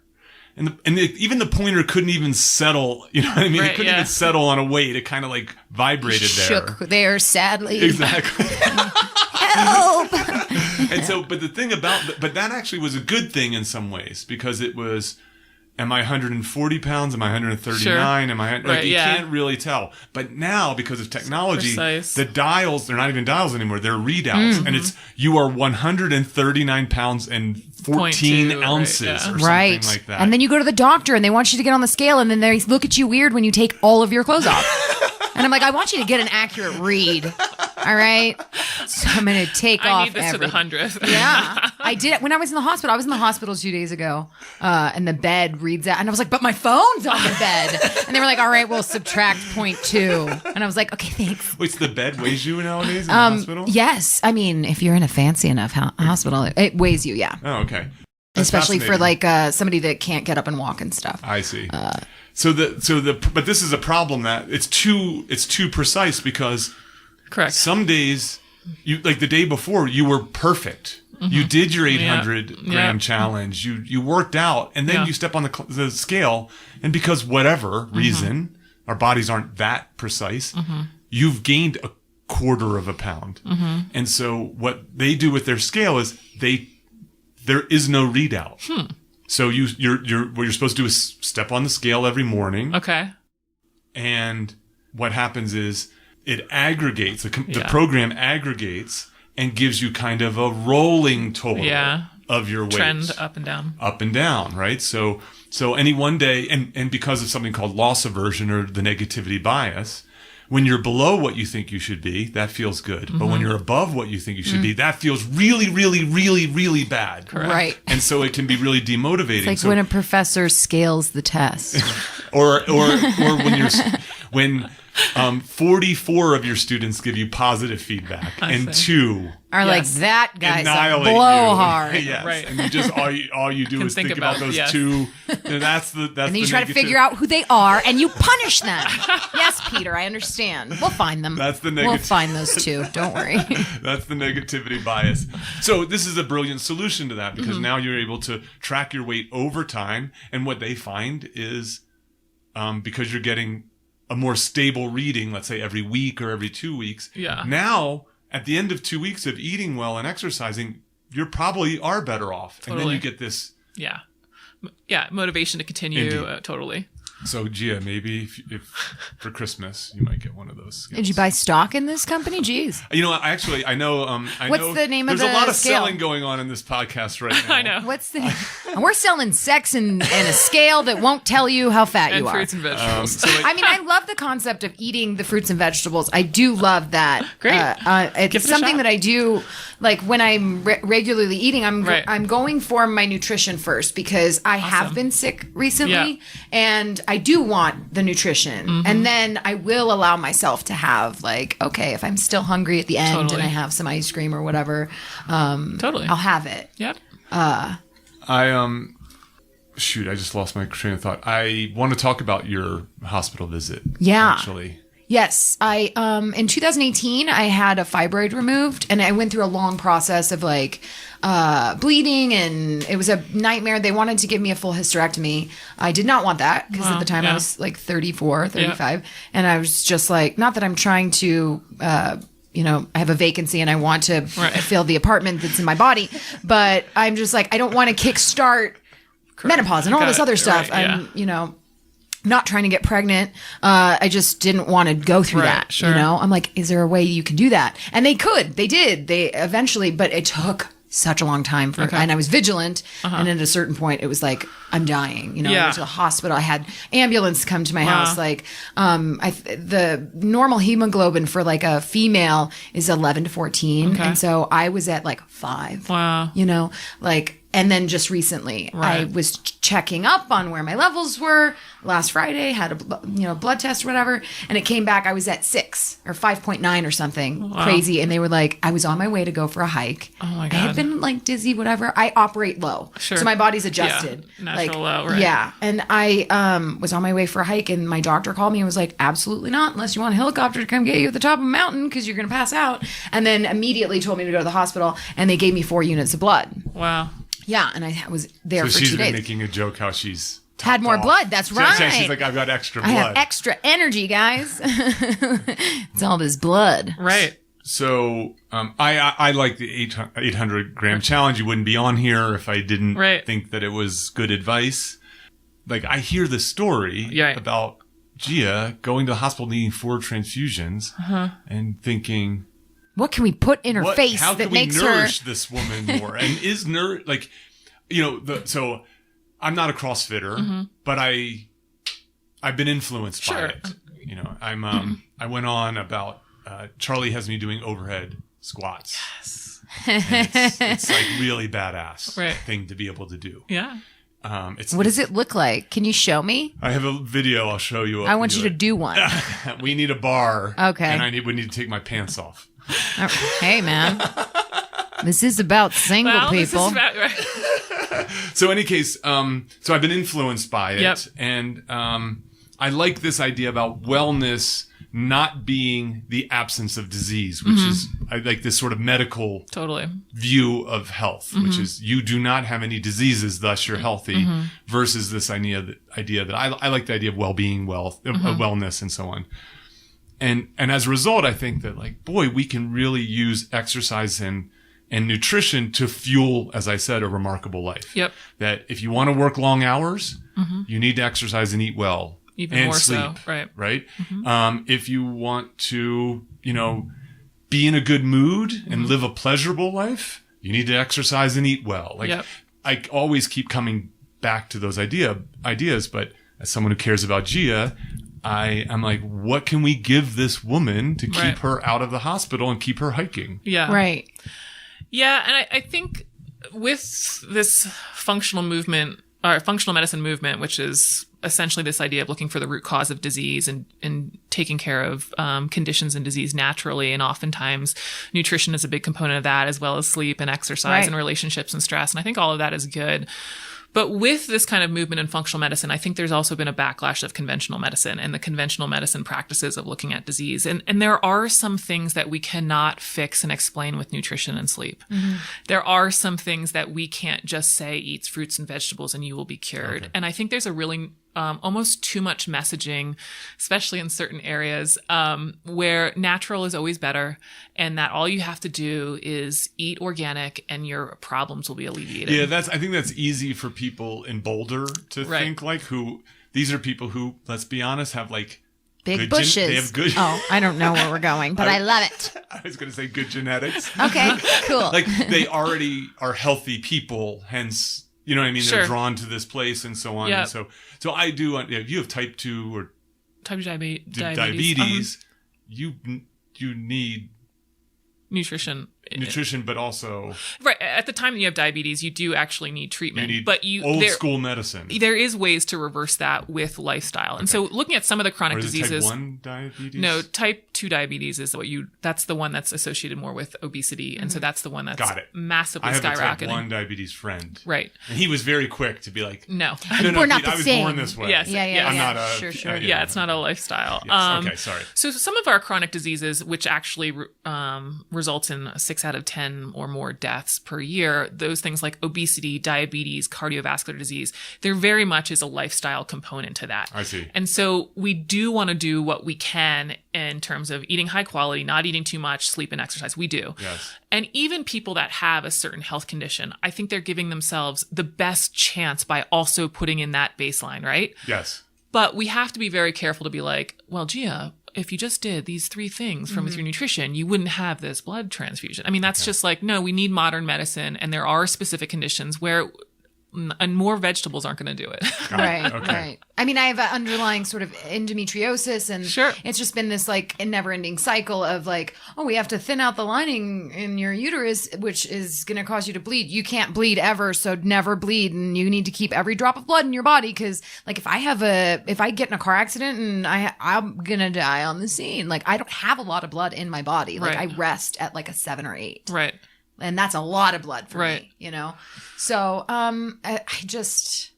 And even the pointer couldn't even settle, you know what I mean? It couldn't even settle on a weight. It kind of like vibrated Shook there sadly. Exactly. Help! And so, but the thing but that actually was a good thing in some ways because it was, am I 140 pounds? Am I 139? Sure. Am I you can't really tell. But now, because of technology, the dials, they're not even dials anymore. They're readouts. Mm-hmm. And it's, you are 139 pounds and 14 ounces or something like that. And then you go to the doctor and they want you to get on the scale and then they look at you weird when you take all of your clothes off. And I'm like, I want you to get an accurate read. All right. So I'm going to take off. I need this to the 100th. Yeah. I did it when I was in the hospital. I was in the hospital 2 days ago. And the bed reads out. And I was like, but my phone's on the bed. And they were like, all right, we'll subtract 0.2. And I was like, okay, thanks. Wait, so the bed weighs you nowadays in the hospital? Yes. I mean, if you're in a fancy enough hospital, it weighs you. Yeah. Oh, okay. especially for fascinating. like somebody that can't get up and walk and stuff. I see. But this is a problem that it's too precise, because Correct. some days, like the day before, you were perfect. You did your 800 gram challenge. You worked out, and then you step on the scale, and because whatever reason, our bodies aren't that precise, you've gained a quarter of a pound. And so what they do with their scale is there is no readout. So what you're supposed to do is step on the scale every morning. Okay. And what happens is it aggregates, the program aggregates and gives you kind of a rolling total of your weight. Trend up and down. Up and down, right? So any one day, and because of something called loss aversion or the negativity bias, when you're below what you think you should be, that feels good. But when you're above what you think you should be, that feels really, really, really, really bad. Correct. Right. And so it can be really demotivating. It's like when a professor scales the test. or when 44 of your students give you positive feedback and 2 Are like, that guy's a annihilate blowhard. you. Yes. Right. And you just all you do is think about those 2. And that's And then you try to figure out who they are, and you punish them. Yes, Peter, I understand. We'll find them. That's the We'll find those 2. Don't worry. That's the negativity bias. So this is a brilliant solution to that, because now you're able to track your weight over time. And what they find is because you're getting a more stable reading, let's say every week or every 2 weeks. Yeah. Now, at the end of 2 weeks of eating well and exercising, you probably are better off. Totally. And then you get this. Yeah. Yeah. Motivation to continue. Totally. So, Gia, maybe if for Christmas, you might get one of those scales. Did you buy stock in this company? Jeez. You know, I know. What's the name of There's the a lot of scale? selling going on in this podcast right now. I know. What's the and we're selling sex and a scale that won't tell you how fat And you are. fruits and vegetables. I mean, I love the concept of eating the fruits and vegetables. I do love that. Great. It's Give it a something shot. that I do. Like when I'm regularly eating, Right. I'm going for my nutrition first, because I have been sick recently, Yeah. and I do want the nutrition. And then I will allow myself to have, like, okay, if I'm still hungry at the end Totally. and I have some ice cream or whatever, Totally. I'll have it. Yep. Shoot, I just lost my train of thought. I want to talk about your hospital visit. Yeah. Actually. Yes, I in 2018 I had a fibroid removed, and I went through a long process of like bleeding, and it was a nightmare. They wanted to give me a full hysterectomy. I did not want that, because at the time I was like 34, 35, and I was just like, not that I'm trying to I have a vacancy and I want to fill the apartment that's in my body, but I'm just like, I don't want to kickstart menopause and all this other stuff. Right, I'm not trying to get pregnant. I just didn't want to go through that. Sure. I'm like, is there a way you can do that? And they did. They eventually, but it took such a long time and I was vigilant. And at a certain point it was like, I'm dying, I went to the hospital. I had ambulance come to my house. Like, the normal hemoglobin for like a female is 11 to 14. And so I was at like 5, Wow. And then just recently, I was checking up on where my levels were. Last Friday, had a blood test or whatever, and it came back I was at 6 or 5.9 or something crazy. And they were like, I was on my way to go for a hike. Oh my God. I had been like dizzy, whatever. I operate low, so my body's adjusted. Yeah. Natural low, right? Yeah, and I was on my way for a hike, and my doctor called me and was like, absolutely not, unless you want a helicopter to come get you at the top of a mountain, because you're gonna pass out. And then immediately told me to go to the hospital, and they gave me 4 units of blood. Wow. Yeah, and I was there for 2 she's days. been making a joke how she's Had more off. blood. That's right. She's like, I've got extra I blood. have extra energy, guys. It's all this blood. Right. So I like the 800 gram challenge. You wouldn't be on here if I didn't think that it was good advice. Like, I hear the story about Gia going to the hospital needing 4 transfusions and thinking, what can we put in her face how that can makes we her nourish this woman more? And is so I'm not a CrossFitter, but I've been influenced by it. I went on about Charlie has me doing overhead squats. Yes. It's like really badass thing to be able to do. Yeah. What does it look like? Can you show me? I have a video I'll show you. I want you to do one. We need a bar. Okay. And we need to take my pants off. Hey, man. This is about single people. This is about, So in any case, so I've been influenced by it. Yep. And I like this idea about wellness not being the absence of disease, which is, I like this sort of medical Totally. view of health, which is you do not have any diseases, thus you're healthy, versus this idea that I like the idea of well-being, wellness, and so on. And as a result, I think that like, boy, we can really use exercise and nutrition to fuel, as I said, a remarkable life. Yep. That if you want to work long hours, you need to exercise and eat well. Even and more sleep, so. Right. If you want to, be in a good mood and live a pleasurable life, you need to exercise and eat well. Like I always keep coming back to those ideas, but as someone who cares about Gia, I'm like, what can we give this woman to keep her out of the hospital and keep her hiking? Yeah. Right. Yeah. And I think with this functional movement, or functional medicine movement, which is essentially this idea of looking for the root cause of disease and taking care of conditions and disease naturally. And oftentimes nutrition is a big component of that, as well as sleep and exercise and relationships and stress. And I think all of that is good. But with this kind of movement in functional medicine, I think there's also been a backlash of conventional medicine and the conventional medicine practices of looking at disease. And there are some things that we cannot fix and explain with nutrition and sleep. There are some things that we can't just say, eat fruits and vegetables and you will be cured. And I think there's a really almost too much messaging, especially in certain areas, where natural is always better and that all you have to do is eat organic and your problems will be alleviated. Yeah, I think that's easy for people in Boulder to think like these are people who, let's be honest, have like big bushes. They have good. Oh, I don't know where we're going, but I love it. I was going to say good genetics. Okay, cool. Like they already are healthy people, hence, you know what I mean? They're drawn to this place and so on. Yep. And so I do, if you have type 2 or type 2 diabetes, you need nutrition, but also at the time that you have diabetes, you do actually need treatment. You need old school medicine. There is ways to reverse that with lifestyle, and so looking at some of the chronic diseases. Type 1 diabetes? No, type 2 diabetes is that's the one that's associated more with obesity, and so that's the one that's massively skyrocketing. I have a type 1 diabetes friend, right? And he was very quick to be like, "No, we're not the I was same. born this way. Yes, I'm not a sure. Yeah, it's not a lifestyle. Yes. Okay, sorry. So some of our chronic diseases, which actually results in 6 out of 10 or more deaths per year, those things like obesity, diabetes, cardiovascular disease, there very much is a lifestyle component to that. I see. And so we do want to do what we can in terms of eating high quality, not eating too much, sleep and exercise. We do. Yes. And even people that have a certain health condition, I think they're giving themselves the best chance by also putting in that baseline, right? Yes. But we have to be very careful to be like, well, Gia, if you just did these 3 things with your nutrition, you wouldn't have this blood transfusion. I mean, that's just like, no, we need modern medicine. And there are specific conditions where and more vegetables aren't going to do it. Right. Right. I mean, I have an underlying sort of endometriosis, and it's just been this like never-ending cycle of like, oh, we have to thin out the lining in your uterus, which is going to cause you to bleed. You can't bleed ever, so never bleed, and you need to keep every drop of blood in your body because, like, if I get in a car accident and I'm gonna die on the scene, like, I don't have a lot of blood in my body. Like, I rest at like a 7 or 8. Right. And that's a lot of blood for me, you know? So, I just,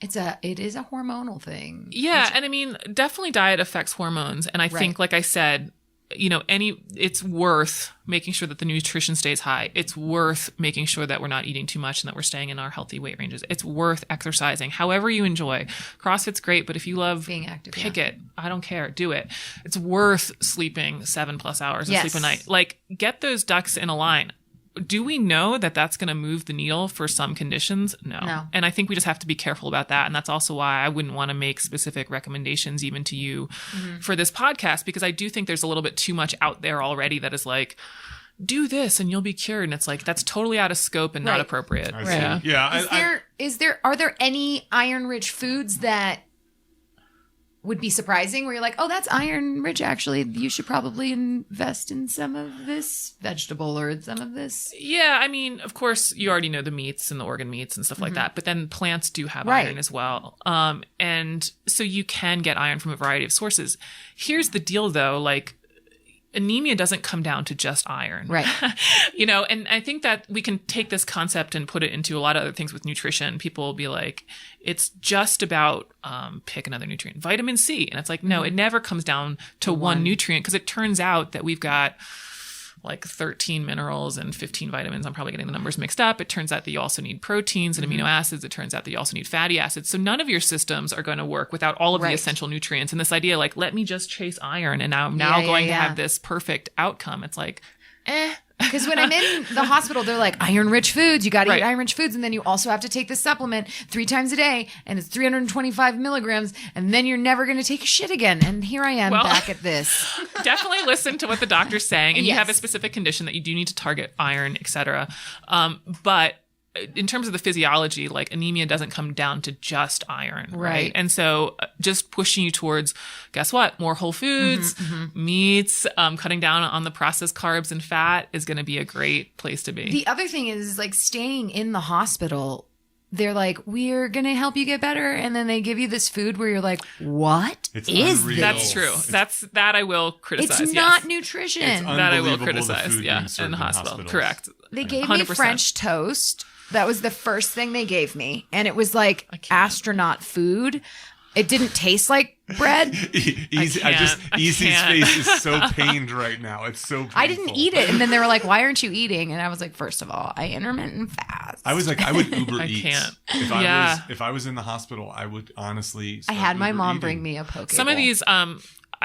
it is a hormonal thing. Yeah. And I mean, definitely diet affects hormones. And I think, like I said, you know, it's worth making sure that the nutrition stays high. It's worth making sure that we're not eating too much and that we're staying in our healthy weight ranges. It's worth exercising however you enjoy. CrossFit's great, but if you love being active, pick it. I don't care. Do it. It's worth sleeping 7+ hours of sleep a night. Like, get those ducks in a line. Do we know that that's going to move the needle for some conditions? No. And I think we just have to be careful about that. And that's also why I wouldn't want to make specific recommendations even to you for this podcast, because I do think there's a little bit too much out there already that is like, do this and you'll be cured. And it's like, that's totally out of scope and not appropriate. I see. Yeah. Are there any iron-rich foods that would be surprising where you're like, oh, that's iron rich. Actually, you should probably invest in some of this vegetable or some of this. Yeah. I mean, of course, you already know the meats and the organ meats and stuff like that, but then plants do have iron as well. And so you can get iron from a variety of sources. Here's the deal though, like, anemia doesn't come down to just iron. Right. And I think that we can take this concept and put it into a lot of other things with nutrition. People will be like, it's just about, pick another nutrient, vitamin C. And it's like, no, it never comes down to one nutrient, because it turns out that we've got like 13 minerals and 15 vitamins. I'm probably getting the numbers mixed up. It turns out that you also need proteins and amino acids. It turns out that you also need fatty acids. So none of your systems are going to work without all of the essential nutrients. And this idea, like, let me just chase iron and I'm now going to have this perfect outcome. It's like, Because when I'm in the hospital, they're like, iron-rich foods. You got to eat iron-rich foods. And then you also have to take this supplement 3 times a day. And it's 325 milligrams. And then you're never going to take a shit again. And here I am back at this. Definitely listen to what the doctor's saying. And you have a specific condition that you do need to target iron, et cetera. But in terms of the physiology, like, anemia doesn't come down to just iron, right? And so just pushing you towards, guess what? More whole foods, meats, cutting down on the processed carbs and fat is going to be a great place to be. The other thing is, like, staying in the hospital, they're like, we're going to help you get better. And then they give you this food where you're like, what is this? That's true. That I will criticize. It's not nutrition. It's that I will criticize. In the hospital. Correct. They gave me French toast. That was the first thing they gave me. And it was like astronaut food. It didn't taste like bread. EC's face is so pained right now. It's so painful. I didn't eat it. And then they were like, why aren't you eating? And I was like, first of all, I intermittent fast. I was like, I would Uber Eats. Can't. If I was in the hospital, I would honestly I had my Uber mom eating. bring me a poke Some of these,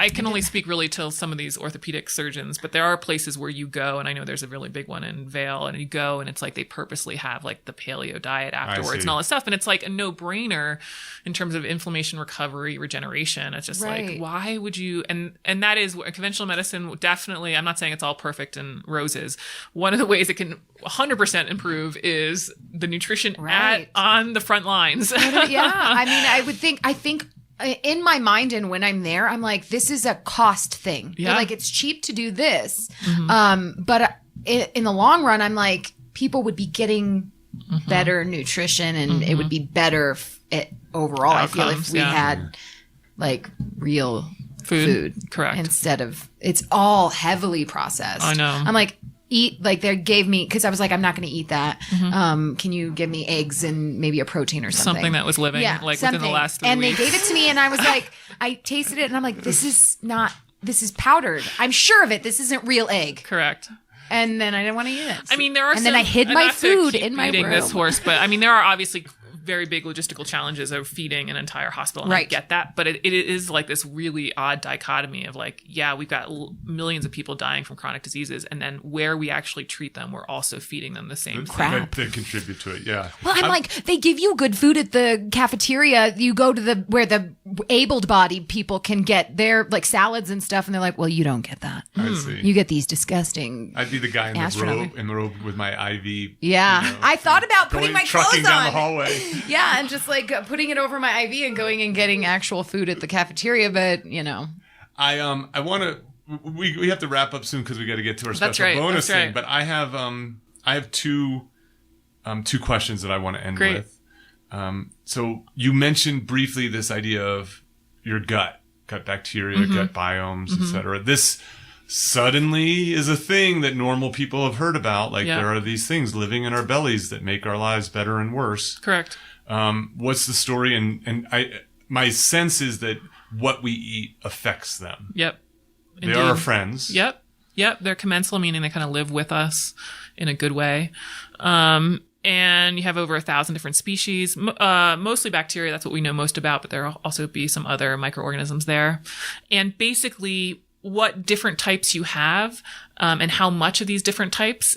I can only speak really to some of these orthopedic surgeons, but there are places where you go, and I know there's a really big one in Vail, and you go and it's like they purposely have like the paleo diet afterwards and all this stuff. And it's like a no-brainer in terms of inflammation recovery, regeneration. It's just like, why would you? And that is conventional medicine. Definitely, I'm not saying it's all perfect and roses. One of the ways it can 100% improve is the nutrition on the front lines. Yeah. I mean, I think in my mind and when I'm there, I'm like, this is a cost thing. Yeah. Like, it's cheap to do this. But in the long run, I'm like, people would be getting better nutrition and it would be better overall. Outcomes, I feel if we had like real food. Correct. Instead of, it's all heavily processed. I know. I'm like, like they gave me, because I was like, I'm not going to eat that. Can you give me eggs and maybe a protein or something? Something that was living within the last 3 weeks. And they gave it to me and I was like, I tasted it and I'm like, this is powdered. I'm sure of it. This isn't real egg. Correct. And then I didn't want to eat it. I mean, there are then I hid my food in my room. This horse, but I mean, there are obviously very big logistical challenges of feeding an entire hospital. And I get that. But it is like this really odd dichotomy of like, yeah, we've got millions of people dying from chronic diseases. And then where we actually treat them, we're also feeding them the same crap. That contribute to it. Yeah. Well, I'm like, they give you good food at the cafeteria. You go to where the able-bodied people can get their like salads and stuff. And they're like, well, you don't get that. I see. You get these disgusting. I'd be the guy in the robe with my IV. Yeah. I thought about putting my clothes on. Down the hallway. Yeah, and just like putting it over my IV and going and getting actual food at the cafeteria, but I want to. We have to wrap up soon because we got to get to our special bonus thing. But I have two questions that I want to end with. So you mentioned briefly this idea of your gut bacteria, gut biomes, etc. This suddenly is a thing that normal people have heard about. Like there are these things living in our bellies that make our lives better and worse. Correct. What's the story? And my sense is that what we eat affects them. Yep. They are our friends. Yep. They're commensal, meaning they kind of live with us in a good way. And you have over 1,000 different species, mostly bacteria. That's what we know most about, but there will also be some other microorganisms there. And basically what different types you have, and how much of these different types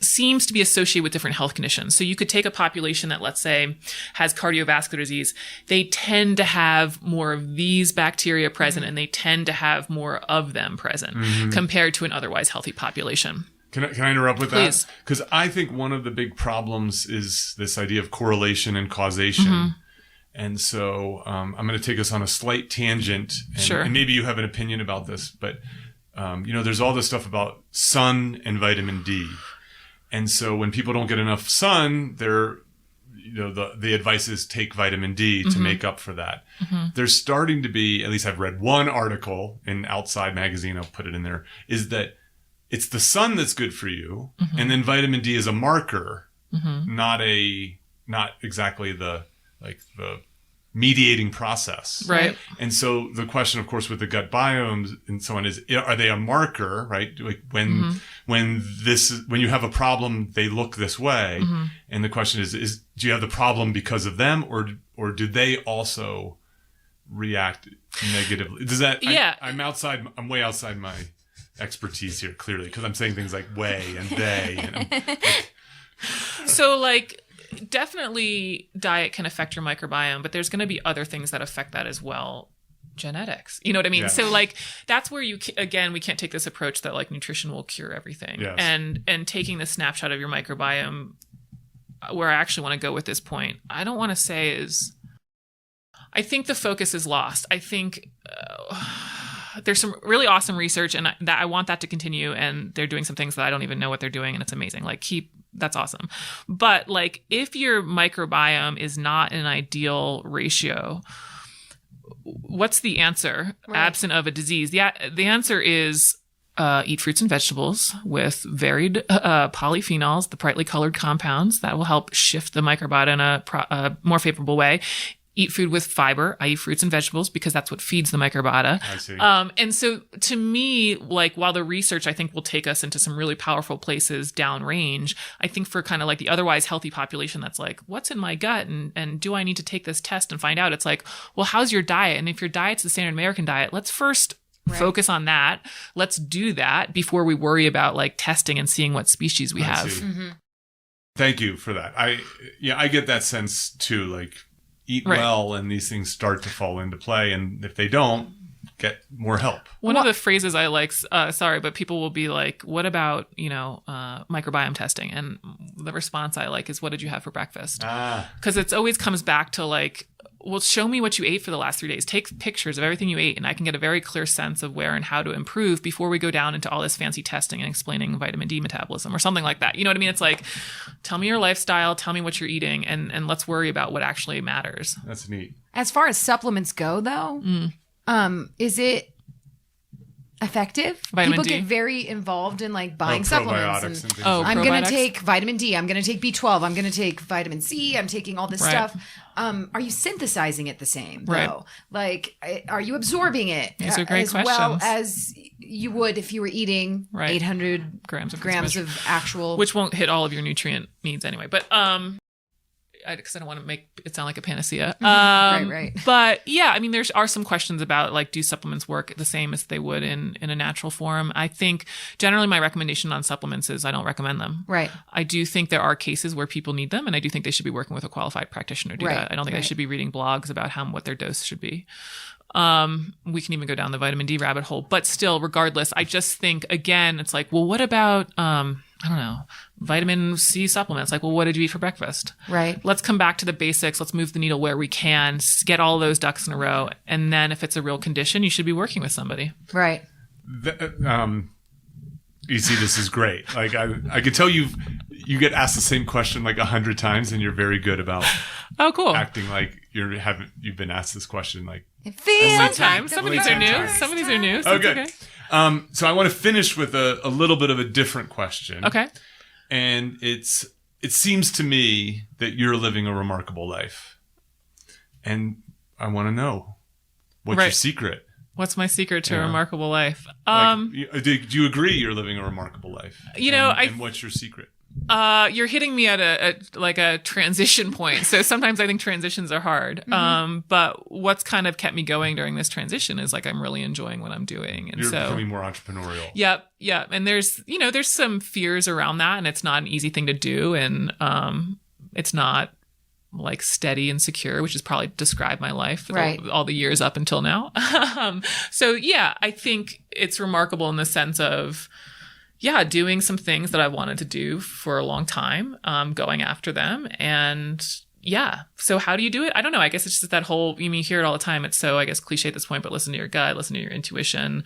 seems to be associated with different health conditions. So you could take a population that, let's say, has cardiovascular disease. They tend to have more of these bacteria present, and they tend to have more of them present compared to an otherwise healthy population. Can I interrupt with Please. that? Because I think one of the big problems is this idea of correlation and causation. And so I'm going to take us on a slight tangent. And maybe you have an opinion about this, but there's all this stuff about sun and vitamin D. And so when people don't get enough sun, the advice is take vitamin D to make up for that. There's starting to be, at least I've read one article in Outside Magazine, I'll put it in there, is that it's the sun that's good for you. And then vitamin D is a marker, not exactly the mediating process. Right. And so the question, of course, with the gut biomes and so on is, are they a marker, right? Like when you have a problem, they look this way. And the question is, do you have the problem because of them, or do they also react negatively? Does that, yeah. I'm way outside my expertise here, clearly, because I'm saying things like way and they. And so like, definitely diet can affect your microbiome, but there's going to be other things that affect that as well. Genetics, you know what I mean? Yes. So like, that's where we can't take this approach that like nutrition will cure everything. Yes. And taking the snapshot of your microbiome, where I actually want to go with this point, I don't want to say is, I think the focus is lost. I think there's some really awesome research, and that I want that to continue. And they're doing some things that I don't even know what they're doing, and it's amazing. Like that's awesome. But like, if your microbiome is not an ideal ratio, what's the answer? Right. Absent of a disease? The answer is eat fruits and vegetables with varied polyphenols, the brightly colored compounds that will help shift the microbiota in a more favorable way. Eat food with fiber, i.e. fruits and vegetables, because that's what feeds the microbiota. I see. And so to me, like, while the research I think will take us into some really powerful places downrange, I think for kind of like the otherwise healthy population that's like, what's in my gut? And do I need to take this test and find out? It's like, well, how's your diet? And if your diet's the standard American diet, let's first focus on that. Let's do that before we worry about like testing and seeing what species we have. Thank you for that. I get that sense too, like, eat well and these things start to fall into play, and if they don't, get more help. One of the phrases I like, sorry, but people will be like, what about, microbiome testing? And the response I like is, what did you have for breakfast? Because it always comes back to like, well, show me what you ate for the last 3 days. Take pictures of everything you ate, and I can get a very clear sense of where and how to improve before we go down into all this fancy testing and explaining vitamin D metabolism or something like that. You know what I mean? It's like, tell me your lifestyle, tell me what you're eating, and let's worry about what actually matters. That's neat. As far as supplements go, though, is it effective? Vitamin People D. get very involved in like buying supplements. Probiotics and things I'm probiotics? going to take vitamin D. I'm going to take B12. I'm going to take vitamin C. I'm taking all this stuff. Are you synthesizing it the same, though? Right. Like, are you absorbing it These are great as questions. well as you would if you were eating 800 grams of actual... Which won't hit all of your nutrient needs anyway. But because I don't want to make it sound like a panacea. Right. But yeah, I mean, there are some questions about like, do supplements work the same as they would in a natural form? I think generally my recommendation on supplements is I don't recommend them. Right. I do think there are cases where people need them, and I do think they should be working with a qualified practitioner to do that. I don't think they should be reading blogs about what their dose should be. We can even go down the vitamin D rabbit hole, but still, regardless, I just think, again, it's like, well, what about, I don't know, vitamin C supplements? Like, well, what did you eat for breakfast? Right. Let's come back to the basics. Let's move the needle where we can, get all those ducks in a row. And then if it's a real condition, you should be working with somebody. Right. You see, this is great. Like, I could tell you get asked the same question like 100 times, and you're very good about acting like you've been asked this question like sometimes. Some of these are new. Some of these are new. So okay. So I want to finish with a little bit of a different question. Okay. And it seems to me that you're living a remarkable life, and I want to know what's your secret. What's my secret to a remarkable life? Do you agree you're living a remarkable life? And what's your secret? You're hitting me at a transition point. So sometimes I think transitions are hard. But what's kind of kept me going during this transition is like, I'm really enjoying what I'm doing. And you're so becoming more entrepreneurial. Yep. And there's some fears around that, and it's not an easy thing to do. And, it's not like steady and secure, which has probably described my life for all the years up until now. So yeah, I think it's remarkable in the sense of, doing some things that I wanted to do for a long time, going after them. And so how do you do it? I don't know. I guess it's just that whole, you hear it all the time. It's so, I guess, cliche at this point, but listen to your gut, listen to your intuition,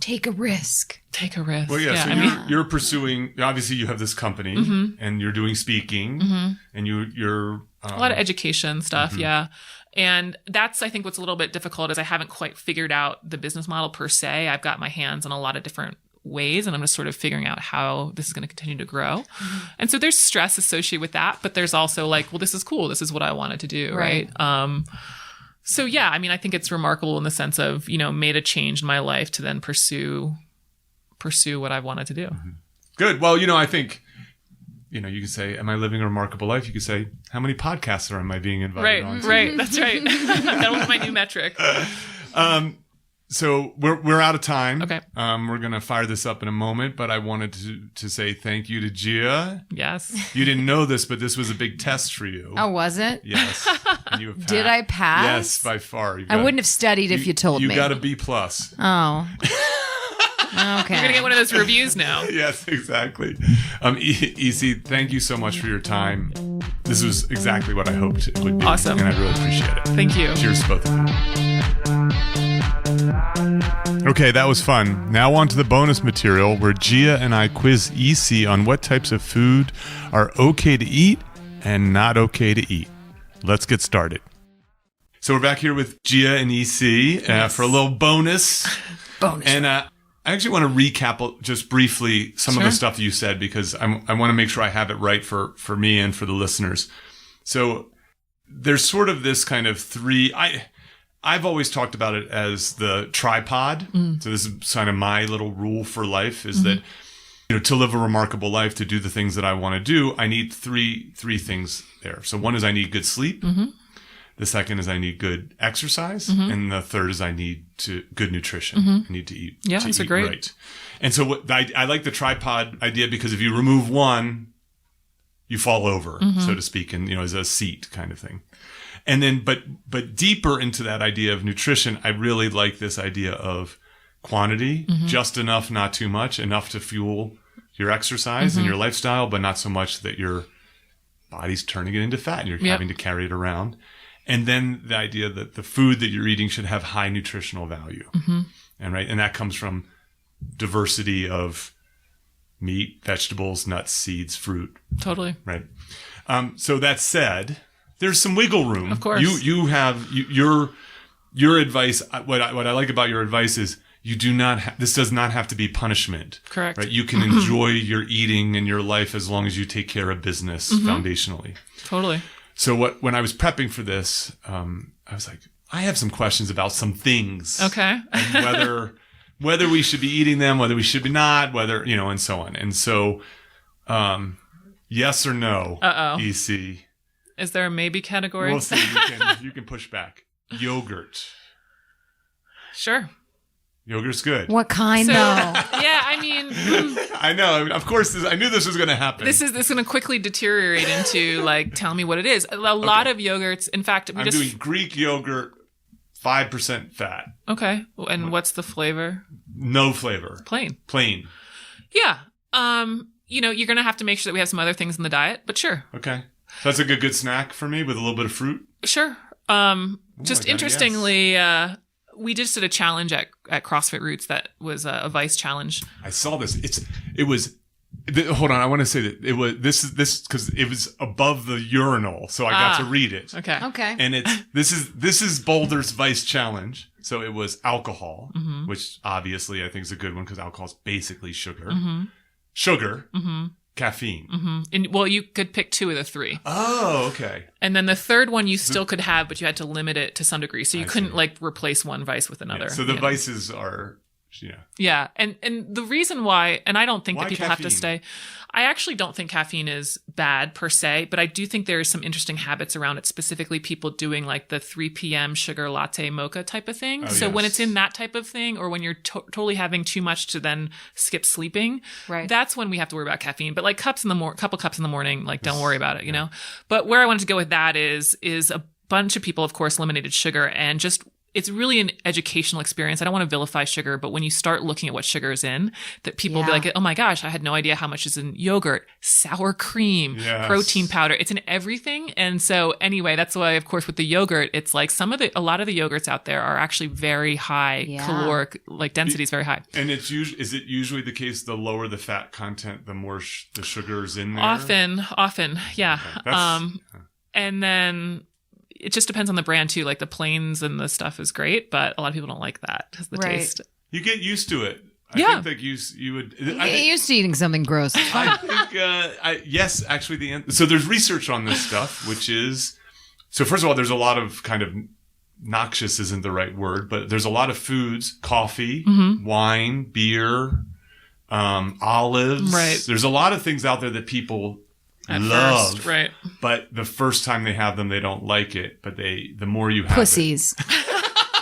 Take a risk. Take a risk. Well, yeah. So you're pursuing. Obviously, you have this company, and you're doing speaking, and you're a lot of education stuff. Yeah. And that's, I think, what's a little bit difficult is I haven't quite figured out the business model per se. I've got my hands on a lot of different ways, and I'm just sort of figuring out how this is going to continue to grow. And so there's stress associated with that, but there's also like, well, this is cool. This is what I wanted to do. Right. So yeah, I mean, I think it's remarkable in the sense of, made a change in my life to then pursue what I wanted to do. Good. Well, I think, you can say, am I living a remarkable life? You could say, how many podcasts am I being invited on? Right. That's right. That was my new metric. So we're out of time. Okay. We're going to fire this up in a moment, but I wanted to say thank you to Gia. Yes. You didn't know this, but this was a big test for you. Oh, was it? Yes. And you have Did I pass? Yes, by far. I wouldn't have studied if you told me. You got a B+. Oh. Okay. You're going to get one of those reviews now. Yes, exactly. EC, thank you so much for your time. This was exactly what I hoped it would be. Awesome. And I really appreciate it. Thank you. Cheers to both of you. Okay, that was fun. Now on to the bonus material where Gia and I quiz EC on what types of food are okay to eat and not okay to eat. Let's get started. So we're back here with Gia and EC for a little bonus. And I actually want to recap just briefly some of the stuff you said because I want to make sure I have it right for me and for the listeners. So there's sort of this kind of three... I've always talked about it as the tripod. So this is kind of my little rule for life is that, to live a remarkable life, to do the things that I want to do, I need three things there. So one is I need good sleep. The second is I need good exercise. And the third is I need good nutrition. I need to eat. Yeah, that's great. Right. And so I like the tripod idea because if you remove one, you fall over, so to speak, and, as a seat kind of thing. And then, but deeper into that idea of nutrition, I really like this idea of quantity, just enough, not too much, enough to fuel your exercise and your lifestyle, but not so much that your body's turning it into fat and you're having to carry it around. And then the idea that the food that you're eating should have high nutritional value. And that comes from diversity of meat, vegetables, nuts, seeds, fruit. Totally. Right. So that said, there's some wiggle room. Of course. You have your advice. What I like about your advice is you do not. This does not have to be punishment. Correct. Right. You can enjoy your eating and your life as long as you take care of business foundationally. Totally. So when I was prepping for this, I was like, I have some questions about some things. Okay. And whether we should be eating them, whether we should be not, whether and so on. And so, yes or no, EC. Is there a maybe category? We'll see. You can push back. Yogurt. Sure. Yogurt's good. What kind, though? Yeah, I mean... I know. Of course, I knew this was going to happen. This is going to quickly deteriorate into, tell me what it is. A lot of yogurts, in fact... I'm doing Greek yogurt, 5% fat. Okay. And what's the flavor? No flavor. Plain. Yeah. You're going to have to make sure that we have some other things in the diet, but sure. Okay. So that's a good snack for me with a little bit of fruit? Sure. Just interestingly, we just did a challenge at CrossFit Roots that was a Vice challenge. I saw this. Hold on. I want to say that it was this because it was above the urinal, so I got to read it. Okay. And this is Boulder's Vice challenge. So it was alcohol, which obviously I think is a good one because alcohol is basically sugar. Sugar. Caffeine. And you could pick two of the three. Oh, okay. And then the third one you still could have, but you had to limit it to some degree. So you couldn't replace one vice with another. Yeah, so the vices are Yeah. And the reason why, and I don't think that people caffeine? have to stay. I actually don't think caffeine is bad per se, but I do think there are some interesting habits around it, specifically people doing the 3 p.m. sugar latte mocha type of thing. When it's in that type of thing, or when you're totally having too much to then skip sleeping, that's when we have to worry about caffeine. But couple cups in the morning, don't worry about it, you know? But where I wanted to go with that is a bunch of people, of course, eliminated sugar and just it's really an educational experience. I don't want to vilify sugar, but when you start looking at what sugar is in, that people will be like, oh my gosh, I had no idea how much is in yogurt, sour cream, protein powder. It's in everything. And so anyway, that's why, of course, with the yogurt, it's like a lot of the yogurts out there are actually very high caloric, like density is very high. And is it usually the case, the lower the fat content, the more the sugar is in there? Often. Yeah. Okay. And then it just depends on the brand too. Like the plains and the stuff is great, but a lot of people don't like that because the taste. You get used to it. I think like you would. I get used to eating something gross. I think yes, actually so there's research on this stuff, which is so. First of all, there's a lot of kind of noxious isn't the right word, but there's a lot of foods: coffee, wine, beer, olives. Right. There's a lot of things out there that people love, first, right? But the first time they have them, they don't like it. But the more you have pussies.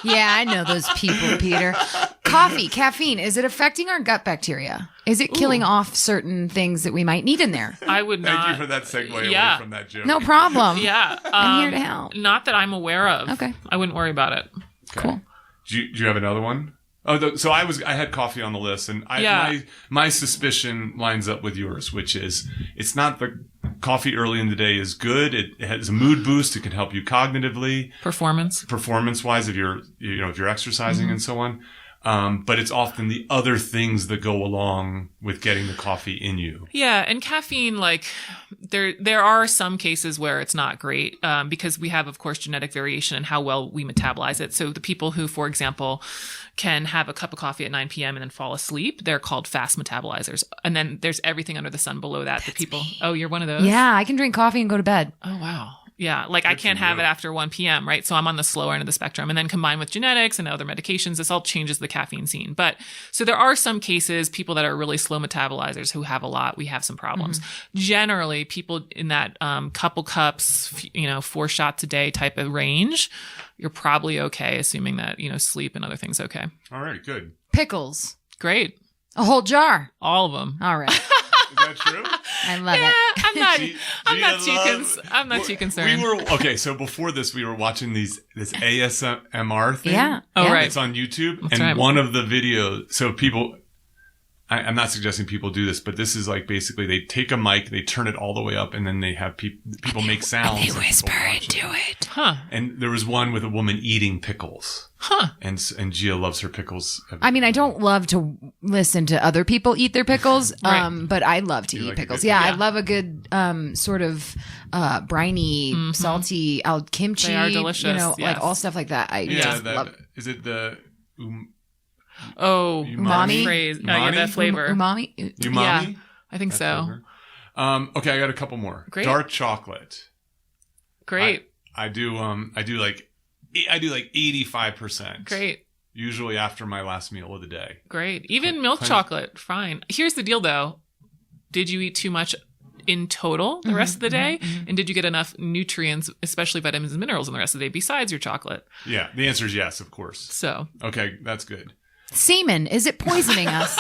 Yeah, I know those people, Peter. Coffee, caffeine. Is it affecting our gut bacteria? Is it killing off certain things that we might need in there? I would not. Thank you for that segue away from that joke. No problem. Yeah, I'm here to help. Not that I'm aware of. Okay, I wouldn't worry about it. Okay. Cool. Do you have another one? Oh, so I had coffee on the list, and my suspicion lines up with yours, which is it's not the coffee early in the day is good. It has a mood boost. It can help you cognitively, performance wise if you're exercising and so on. But it's often the other things that go along with getting the coffee in you. Yeah, and caffeine, like there are some cases where it's not great because we have, of course, genetic variation in how well we metabolize it. So the people who, for example, can have a cup of coffee at 9 p.m. and then fall asleep, they're called fast metabolizers. And then there's everything under the sun below that. That's the people. Me. Oh, you're one of those? Yeah, I can drink coffee and go to bed. Oh, wow. Yeah, like I can't have it after 1 p.m., right? So I'm on the slower end of the spectrum. And then combined with genetics and other medications, this all changes the caffeine scene. But so there are some cases, people that are really slow metabolizers who have a lot, we have some problems. Generally, people in that couple cups, 4 shots a day type of range, you're probably okay, assuming that, sleep and other things okay. All right, good. Pickles. Great. A whole jar. All of them. All right. Is that true? I love it. I'm not too concerned. So before this, we were watching this ASMR thing. Yeah. Oh, right. It's on YouTube. That's right. One of the videos, so people, I'm not suggesting people do this, but this is like basically they take a mic, they turn it all the way up, and then they have people make sounds. And they whisper into it. Huh. And there was one with a woman eating pickles. Huh. And Gia loves her pickles. I mean, I don't love to listen to other people eat their pickles, but I love to eat pickles. I love a good sort of briny, salty kimchi. They are delicious. Like all stuff like that. I just love it. Is it the umami? Phrase. That flavor. Umami? Yeah, I think so. Okay, I got a couple more. Great. Dark chocolate. Great. I do like 85%. Great. Usually after my last meal of the day. Great. Even milk chocolate, fine. Here's the deal though. Did you eat too much in total the rest of the day? And did you get enough nutrients, especially vitamins and minerals in the rest of the day besides your chocolate? Yeah, the answer is yes, of course. So. Okay, that's good. Semen, is it poisoning us?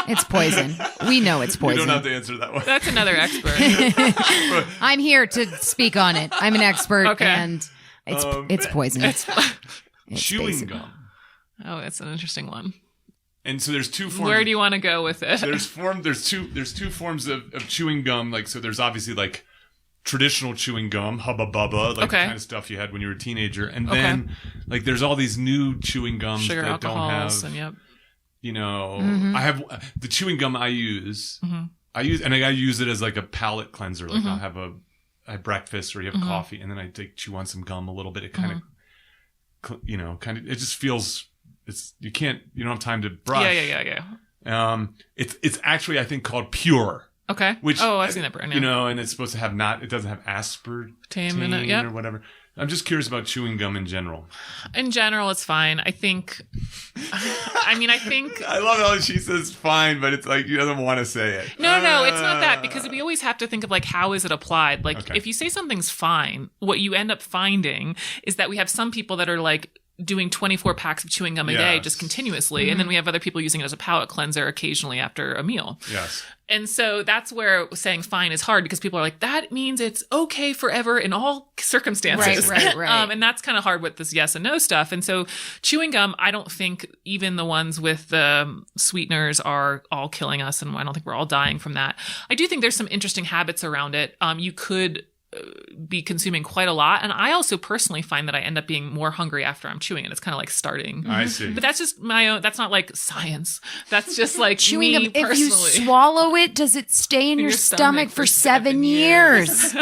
It's poison. We know it's poison. You don't have to answer that one. That's another expert. I'm here to speak on it. I'm an expert and it's poison. It's chewing gum. Oh, that's an interesting one. And so there's two forms. Where do you want to go with it? There's two forms of chewing gum. Like, so there's obviously like traditional chewing gum, Hubba Bubba, like the kind of stuff you had when you were a teenager. And then like there's all these new chewing gums sugar that don't have, and I have the chewing gum I use, and I use it as like a palate cleanser. Like I'll have at breakfast or you have coffee and then I chew on some gum a little bit. It kind of, it just feels, you don't have time to brush. Yeah. It's actually, I think, called Pure. Okay. Which, I've seen that brand. Yeah. And it's supposed to have it doesn't have aspartame in it, or whatever. I'm just curious about chewing gum in general. In general, it's fine. I think. I love how she says fine, but it's like she doesn't want to say it. No, it's not that, because we always have to think of like how is it applied. Like if you say something's fine, what you end up finding is that we have some people that are like doing 24 packs of chewing gum a day just continuously. And then we have other people using it as a palate cleanser occasionally after a meal. Yes. And so that's where saying fine is hard, because people are like, that means it's okay forever in all circumstances. Right. And that's kind of hard with this yes and no stuff. And so chewing gum, I don't think even the ones with the sweeteners are all killing us. And I don't think we're all dying from that. I do think there's some interesting habits around it. You could be consuming quite a lot. And I also personally find that I end up being more hungry after I'm chewing it. It's kind of like starting. I see. But that's just my own, that's not like science. That's just like Chewing me gum, personally. if you swallow it, does it stay in your stomach for 7 years?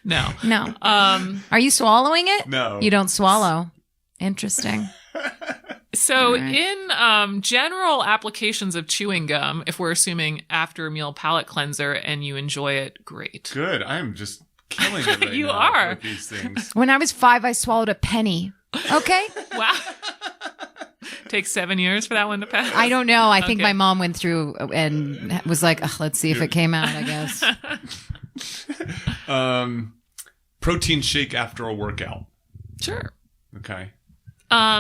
No. No. Are you swallowing it? No. You don't swallow. Interesting. So in general applications of chewing gum, if we're assuming after a meal palate cleanser and you enjoy it, great. Good. I'm just killing it right You now are. with these things. When I was 5, I swallowed a penny. Okay. Wow. Takes 7 years for that one to pass. I don't know. I think Okay. my mom went through and was like, "Ugh, let's see if it came out, I guess." Protein shake after a workout. Sure. Okay.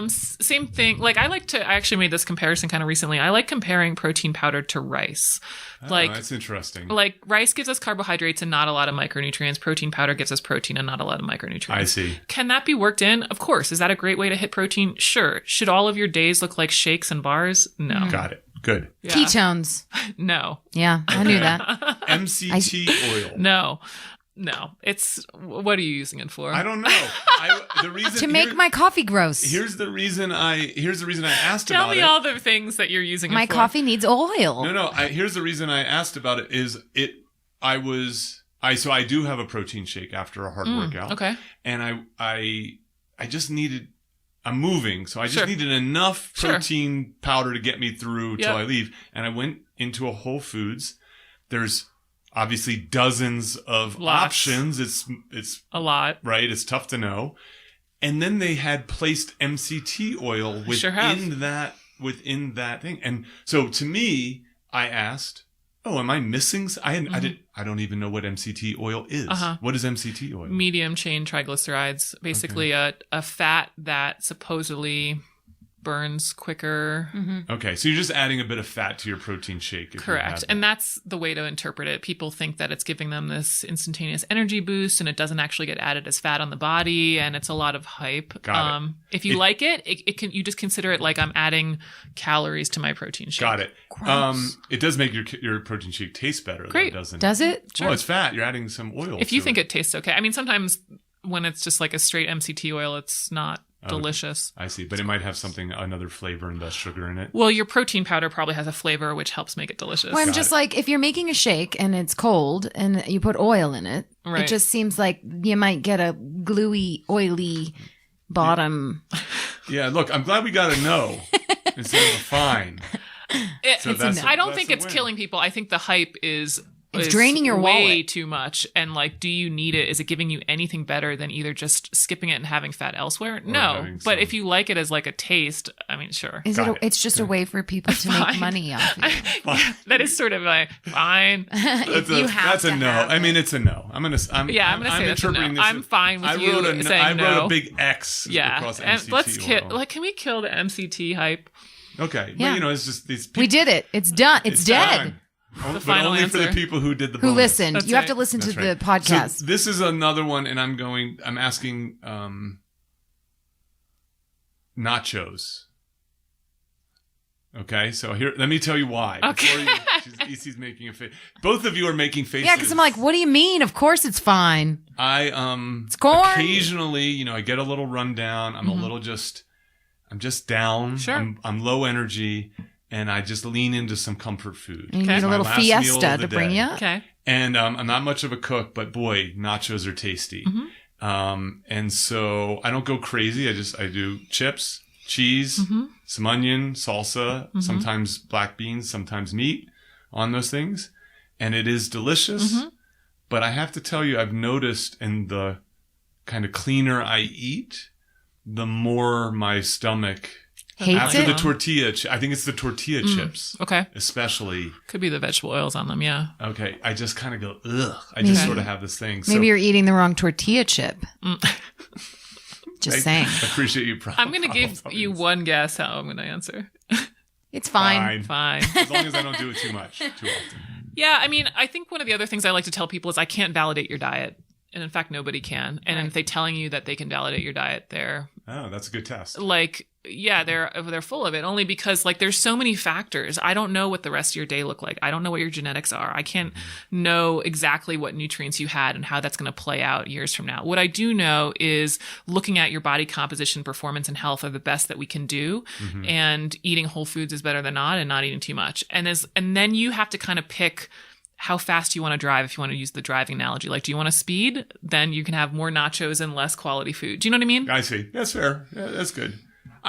Same thing. Like I actually made this comparison kind of recently. I like comparing protein powder to rice. Oh, that's interesting. Like rice gives us carbohydrates and not a lot of micronutrients. Protein powder gives us protein and not a lot of micronutrients. I see. Can that be worked in? Of course. Is that a great way to hit protein? Sure. Should all of your days look like shakes and bars? No. Got it. Good. Yeah. Ketones. No. Yeah, I knew that. MCT oil. No. It's, what are you using it for? I don't know. The reason To make my coffee gross. Here's the reason I asked Tell about me it. all the things that you're using My it for. coffee needs oil. No. Here's the reason I asked about it is so I do have a protein shake after a hard workout. Okay. And I just needed, I'm moving, so I just Sure. needed enough Sure. protein powder to get me through till Yep. I leave. And I went into a Whole Foods. There's obviously dozens of Lots. options. It's A lot. right. It's tough to know. And then they had placed MCT oil Sure have. within that thing. And so to me, I asked, "Oh, am I missing? I don't even know what MCT oil is. Uh-huh. What is MCT oil?" Medium chain triglycerides, basically a fat that supposedly burns quicker. Okay, so you're just adding a bit of fat to your protein shake. If you Correct. have And that. that's the way to interpret it. People think that it's giving them this instantaneous energy boost and it doesn't actually get added as fat on the body, and it's a lot of hype. Got it. If you like it can, you just consider it like I'm adding calories to my protein shake. Got it. Gross. It does make your protein shake taste better. though, Great. doesn't Does it? Well, it's fat. You're adding some oil. If you to think it tastes okay. I mean, sometimes when it's just like a straight MCT oil, it's not delicious. I see, but it might have another flavor and less sugar in it. Well, your protein powder probably has a flavor which helps make it delicious. Well, I'm just like, if you're making a shake and it's cold and you put oil in it, Right. it just seems like you might get a gluey, oily bottom. Yeah, look, I'm glad we got a no instead of a fine. So that's I don't that's think a it's win. killing people. I think the hype is draining your way wallet. too much. And like, do you need it? Is it giving you anything better than either just skipping it and having fat elsewhere? No. having But some- if you like it as like a taste, I mean, sure. Got it. It's just a way for people to make Fine. money off you. That is sort of like fine. That's a no. I mean, it's a no. I'm gonna say I'm that's a no. interpreting this. I'm fine with I you wrote a, saying I wrote no. a big X Yeah. across And MCT let's oil. can we kill the MCT hype? Okay, Yeah. but it's just these people. We did it. It's done. It's dead. done. But final only for the answer. people who did the Who bonus. listened? That's You have right. to listen to That's right. the podcast. So this is another one, and I'm asking nachos. Okay, so here, let me tell you why. Okay. EC's making a face. Both of you are making faces. Yeah, because I'm like, what do you mean? Of course it's fine. I corn. occasionally, I get a little rundown. I'm a little I'm just down. Sure. I'm low energy, and I just lean into some comfort food. And you Okay. need a My little last meal fiesta of the to bring day. you up. Okay. And I'm not much of a cook, but boy, nachos are tasty. And so I don't go crazy. I do chips, cheese, some onion, salsa, sometimes black beans, sometimes meat on those things. And it is delicious. But I have to tell you, I've noticed in the kind of cleaner I eat, the more my stomach Hates after it. the tortilla. I think it's the tortilla chips, Okay. especially. Could be the vegetable oils on them. Yeah. Okay, I just kind of go, ugh. I just Okay. sort of have this thing. So, Maybe you're eating the wrong tortilla chip. Just saying. I appreciate you. I'm going to give you one guess how I'm going to answer. It's fine. Fine. As long as I don't do it too much, too often. Yeah, I mean, I think one of the other things I like to tell people is I can't validate your diet. And in fact, nobody can. And if they're telling you that they can validate your diet, they're... Oh, that's a good test. Like, yeah, they're full of it. Only because, like, there's so many factors. I don't know what the rest of your day look like. I don't know what your genetics are. I can't know exactly what nutrients you had and how that's going to play out years from now. What I do know is looking at your body composition, performance, and health are the best that we can do. And eating whole foods is better than not, and not eating too much. And then you have to kind of pick how fast you want to drive, if you want to use the driving analogy. Like, do you want to speed? Then you can have more nachos and less quality food. Do you know what I mean? I see. That's fair. Yeah, that's good.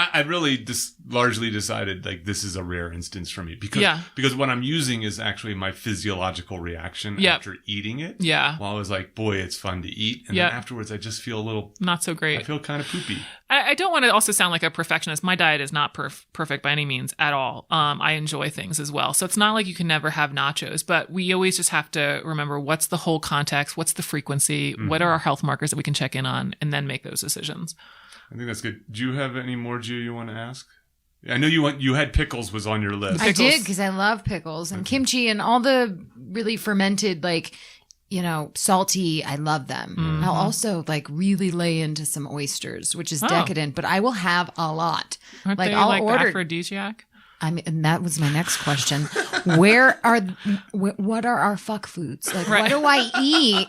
I really largely decided like this is a rare instance for me because what I'm using is actually my physiological reaction after eating it. Yeah. While I was like, boy, it's fun to eat. And then afterwards I just feel a little... Not so great. I feel kind of poopy. I don't want to also sound like a perfectionist. My diet is not perfect by any means at all. I enjoy things as well. So it's not like you can never have nachos, but we always just have to remember what's the whole context, what's the frequency, what are our health markers that we can check in on, and then make those decisions. I think that's good. Do you have any more, Gia, you want to ask? I know you had pickles was on your list. I did, because I love pickles and kimchi and all the really fermented, like, salty. I love them. I'll also really lay into some oysters, which is decadent, but I will have a lot. Aren't they I'll order aphrodisiac? And that was my next question. What are our fuck foods? Like, what do I eat?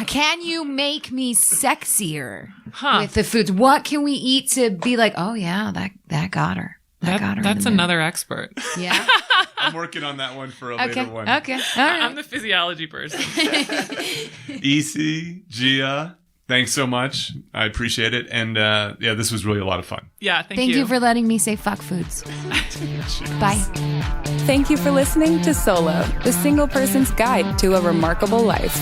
Can you make me sexier with the foods? What can we eat to be like, oh yeah, that got her. That's another expert. Yeah. I'm working on that one for a later one. Okay. All right. I'm the physiology person. EC, Gia, thanks so much. I appreciate it. And this was really a lot of fun. Yeah, thank you for letting me say fuck foods. Bye. Thank you for listening to Solo, the single person's guide to a remarkable life.